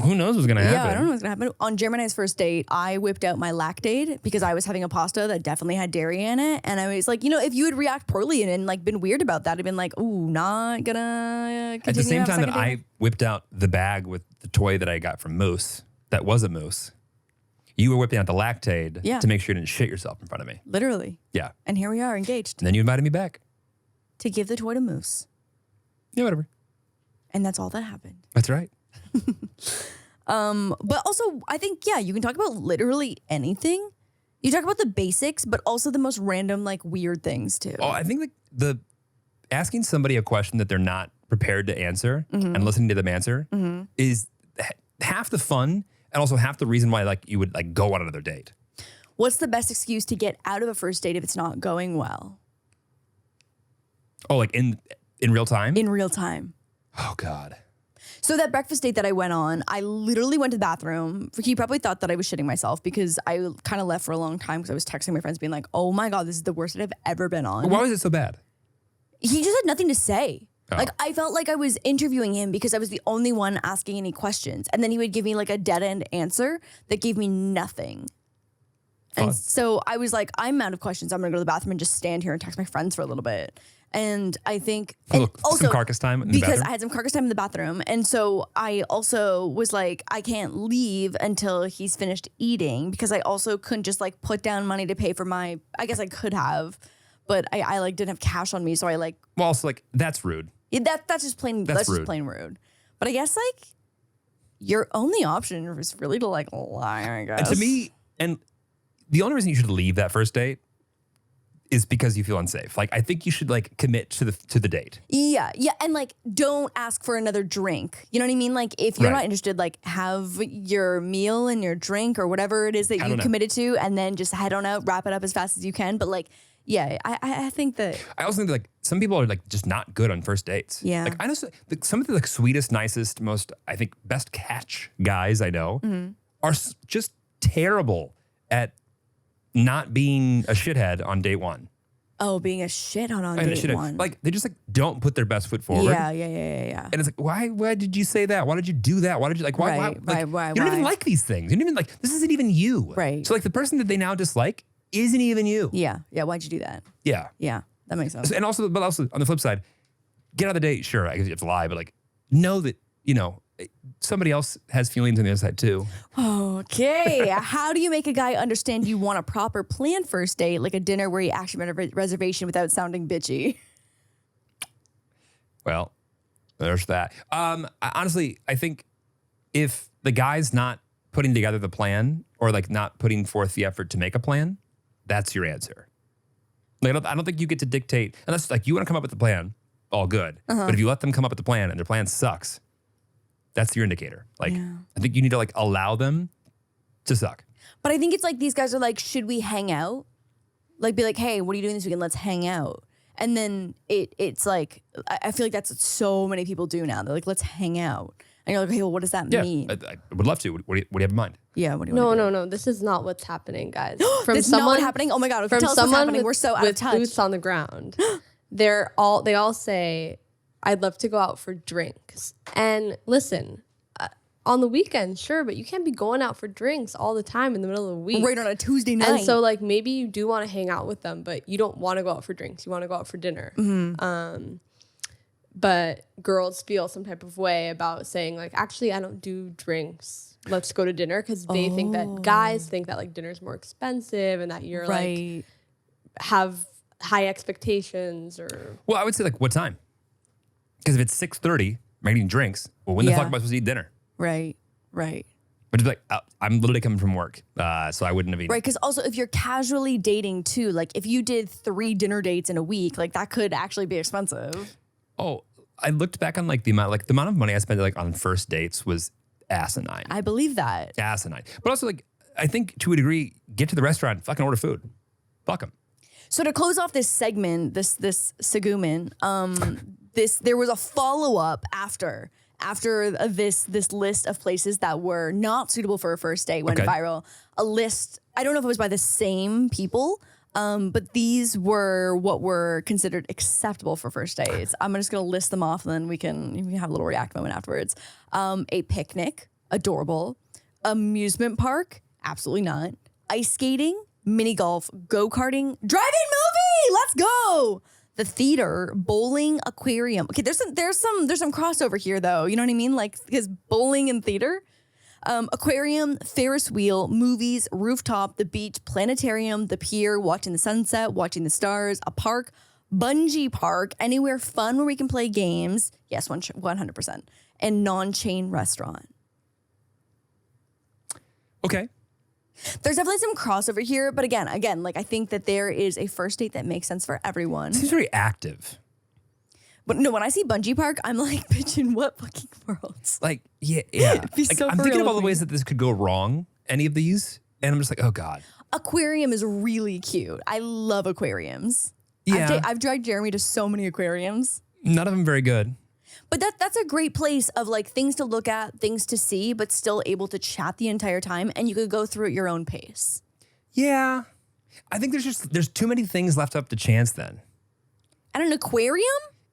who knows what's going to happen? Yeah, I don't know what's going to happen. On Gemini's first date, I whipped out my Lactaid because I was having a pasta that definitely had dairy in it. And I was like, if you would react poorly and like been weird about that, I'd been like, ooh, not gonna continue. At the same to have time that second I date. whipped out the bag with the toy that I got from Moose, that was a moose, you were whipping out the Lactaid to make sure you didn't shit yourself in front of me. Literally. Yeah. And here we are engaged And then you invited me back. to give the toy to Moose. Yeah, whatever. And that's all that happened. That's right. But also, I think, you can talk about literally anything. You talk about the basics, but also the most random, like weird things too. Oh, I think like the asking somebody a question that they're not prepared to answer and listening to them answer is half the fun and also half the reason why like you would like go on another date. What's the best excuse to get out of a first date if it's not going well? Oh, like in real time? In real time. Oh, God. So that breakfast date that I went on, I literally went to the bathroom. He probably thought that I was shitting myself because I kind of left for a long time because I was texting my friends being like, oh my God, this is the worst that I've ever been on. Why was it so bad? He just had nothing to say. Oh. Like I felt like I was interviewing him because I was the only one asking any questions. And then he would give me like a dead end answer that gave me nothing. Fun. And so I was like, I'm out of questions. I'm gonna go to the bathroom and just stand here and text my friends for a little bit. And I think and also some carcass time in the because bathroom? I had some carcass time in the bathroom. And so I also was like, I can't leave until he's finished eating because I also couldn't just like put down money to pay for my, I guess I could have, but I like didn't have cash on me. So I like, Well, also like that's rude. that's just plain, that's just plain rude. But I guess like your only option is really to like lie, I guess. And to me, and the only reason you should leave that first date is because you feel unsafe. Like I think you should like commit to the date. Yeah, and like don't ask for another drink. You know what I mean? Like if you're not interested, like have your meal and your drink or whatever it is that you committed to, and then just head on out, wrap it up as fast as you can. But like, yeah, I think that. I also think that, like some people are like just not good on first dates. Yeah, like I know some of the like sweetest, nicest, most I think best catch guys I know are just terrible at not being a shithead on date one. Oh, being a shit on date one. Like they just like don't put their best foot forward. Yeah. And it's like, why did you say that? Why did you do that? Why did you like why? Why? You don't even like these things. You don't even like this isn't even you. Right. So like the person that they now dislike isn't even you. Yeah. Why'd you do that? Yeah. Yeah. That makes sense. And also on the flip side, get out of the date. Sure, I guess you have to lie, but like know that somebody else has feelings on the other side too. Okay. How do you make a guy understand you want a proper planned first date, like a dinner where you actually made a reservation without sounding bitchy? Well, there's that. Honestly, I think if the guy's not putting together the plan or like not putting forth the effort to make a plan, that's your answer. Like, I don't think you get to dictate, unless like you want to come up with the plan, all good. But if you let them come up with the plan and their plan sucks, that's your indicator. Like, I think you need to like allow them to suck. But I think it's like these guys are like, should we hang out? Like, be like, hey, what are you doing this weekend? Let's hang out. And then it's like, I feel like that's what so many people do now. They're like, let's hang out. And you're like, okay, well, what does that mean? I would love to. What do you have in mind? Yeah, what do you want to do? No. This is not what's happening, guys. This is not what's happening? Oh my God. From Tell us what's someone happening. We're so out of with touch. boots on the ground. They all say, I'd love to go out for drinks. And listen, on the weekend, sure, but you can't be going out for drinks all the time in the middle of the week. Right on a Tuesday night. And so like maybe you do want to hang out with them, but you don't want to go out for drinks. You want to go out for dinner. But girls feel some type of way about saying like, actually, I don't do drinks. Let's go to dinner, because they think that guys think that like dinner's more expensive and that you're like have high expectations or. Well, I would say like what time? Because if it's 6:30, I'm eating drinks. Well, when the fuck am I supposed to eat dinner? Right. But it's like I'm literally coming from work, so I wouldn't have eaten. Right, because also if you're casually dating too, like if you did 3 dinner dates in a week, like that could actually be expensive. Oh, I looked back on like the amount of money I spent like on first dates was asinine. I believe that. Asinine. But also like I think to a degree, get to the restaurant, fucking order food. Fuck them. So to close off this segment, this segment, there was a follow-up after this list of places that were not suitable for a first date went viral. A list, I don't know if it was by the same people, but these were what were considered acceptable for first dates. I'm just gonna list them off, and then we can have a little react moment afterwards. A picnic, adorable. Amusement park, absolutely not. Ice skating, mini golf, go-karting, drive-in movie, let's go. The theater, bowling, aquarium. Okay, there's some crossover here though. You know what I mean? Like, because bowling and theater, aquarium, Ferris wheel, movies, rooftop, the beach, planetarium, the pier, watching the sunset, watching the stars, a park, bungee park, anywhere fun where we can play games. Yes, 100%. And non-chain restaurant. Okay. There's definitely some crossover here, but again, like I think that there is a first date that makes sense for everyone. Seems very active. But no, when I see bungee park, I'm like, bitch, in what fucking worlds? Like, yeah. Be Like, so I'm for thinking real of all the with ways me. that this could go wrong, any of these, and I'm just like, oh God. Aquarium is really cute. I love aquariums. Yeah. I've dragged Jeremy to so many aquariums. None of them very good. But that's a great place of like things to look at, things to see, but still able to chat the entire time, and you could go through at your own pace. Yeah. I think there's too many things left up to chance then. At an aquarium?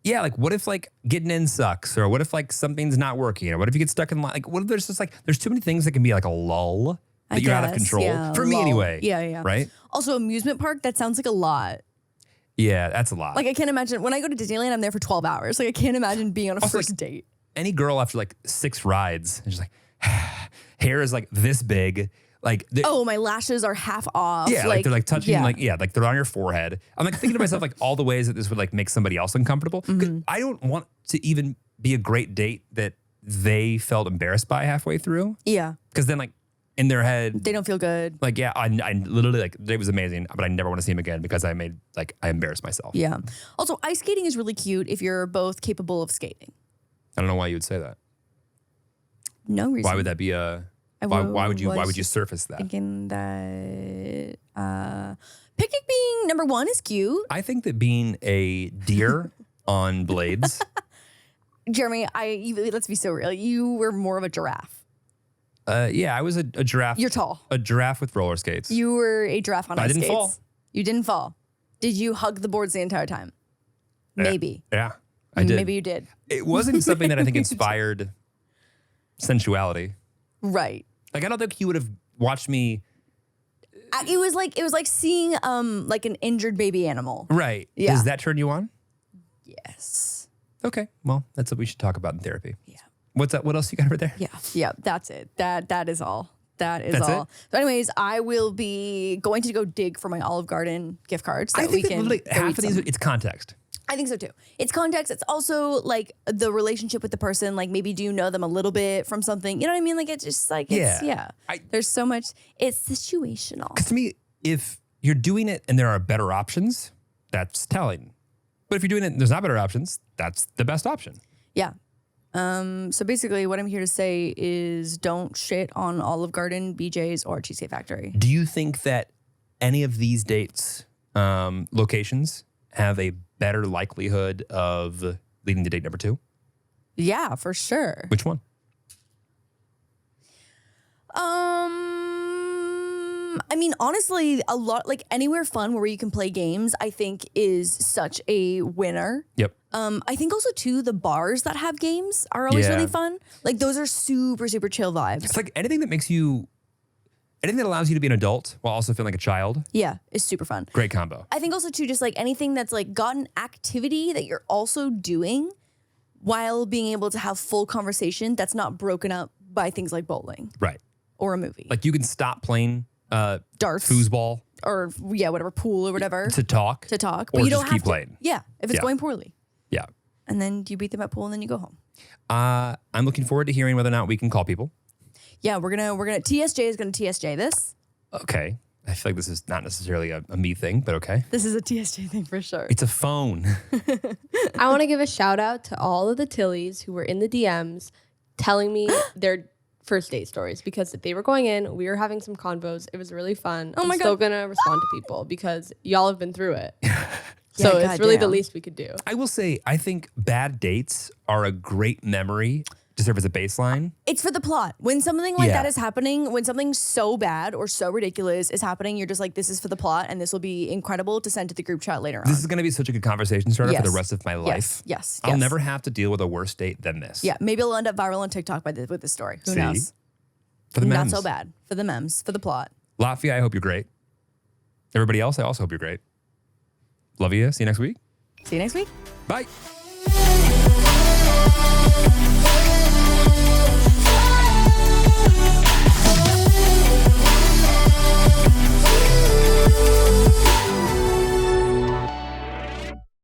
Yeah, like what if like getting in sucks, or what if like something's not working, or what if you get stuck in like what if there's just like there's too many things that can be like a lull that you're out of control. Yeah, For me lull. anyway. Yeah. Right? Also, amusement park, that sounds like a lot. Yeah, that's a lot. Like I can't imagine when I go to Disneyland, I'm there for 12 hours. Like I can't imagine being on a first date. Any girl after like 6 rides, and she's like, hair is like this big. Like, Oh, my lashes are half off. yeah, like they're like touching, yeah. like they're on your forehead. I'm like thinking to myself, like all the ways that this would like make somebody else uncomfortable. 'Cause I don't want to even be a great date that they felt embarrassed by halfway through. Yeah. Because then like in their head, They don't feel good. like, yeah, I literally like, it was amazing, but I never want to see him again because I embarrassed myself. Yeah. Also, ice skating is really cute if you're both capable of skating. I don't know why you would say that. No reason. Why would that be a, why would you surface that? Thinking that picnic being number 1 is cute. I think that being a deer on blades. Jeremy, let's be so real. You were more of a giraffe. Yeah, I was a giraffe. You're tall. A giraffe with roller skates. You were a giraffe on ice didn't skates. fall. You didn't fall. Did you hug the boards the entire time? Maybe. Yeah, I did. Maybe you did. It wasn't something that I think inspired sensuality. Right. Like I don't think you would have watched me. It was like seeing like an injured baby animal. Right. Yeah. Does that turn you on? Yes. Okay. Well, that's what we should talk about in therapy. Yeah. What's that? What else you got over there? Yeah. That's it. That is all. That's all. it? So anyways, I will be going to go dig for my Olive Garden gift cards. I think that literally half of these, it's context. I think so too. It's context. It's also like the relationship with the person. Like maybe do you know them a little bit from something? You know what I mean? Like it's just like, there's so much, it's situational. Because to me, if you're doing it and there are better options, that's telling. But if you're doing it and there's not better options, that's the best option. Yeah. So basically what I'm here to say is don't shit on Olive Garden, BJ's, or Cheesecake Factory. Do you think that any of these dates, locations, have a better likelihood of leading to date number 2? Yeah, for sure. Which one? I mean, honestly, a lot, like anywhere fun where you can play games, I think is such a winner. Yep. I think also too, the bars that have games are always Yeah. really fun. Like those are super, super chill vibes. It's like anything that allows you to be an adult while also feeling like a child. Yeah, it's super fun. Great combo. I think also too, just like anything that's like got an activity that you're also doing while being able to have full conversation that's not broken up by things like bowling Right. or a movie. Like you can stop playing Darts foosball or whatever, pool or whatever to talk. but or you just don't keep have to. playing. Yeah, if it's Yeah. going poorly. Yeah. And then you beat them at pool and then you go home. I'm looking forward to hearing whether or not we can call people. Yeah, we're gonna TSJ is gonna TSJ this. Okay. I feel like this is not necessarily a me thing, but okay. This is a TSJ thing for sure. It's a phone. I want to give a shout out to all of the Tillies who were in the DMs telling me their first date stories, because they were going in, we were having some convos. It was really fun. Oh my I'm still God. gonna respond to people because y'all have been through it. So Yeah, it's really the goddamn. least we could do. I will say, I think bad dates are a great memory to serve as a baseline. It's for the plot. When something like Yeah. that is happening, when something so bad or so ridiculous is happening, you're just like, this is for the plot, and this will be incredible to send to the group chat later on. This is going to be such a good conversation starter for the Yes. rest of my life. Yes. I'll never have to deal with a worse date than this. Yeah, maybe it'll end up viral on TikTok with this story. Who See? knows? For the Not memes. so bad. For the memes, for the plot. Latvia, I hope you're great. Everybody else, I also hope you're great. Love you. See you next week. See you next week. Bye.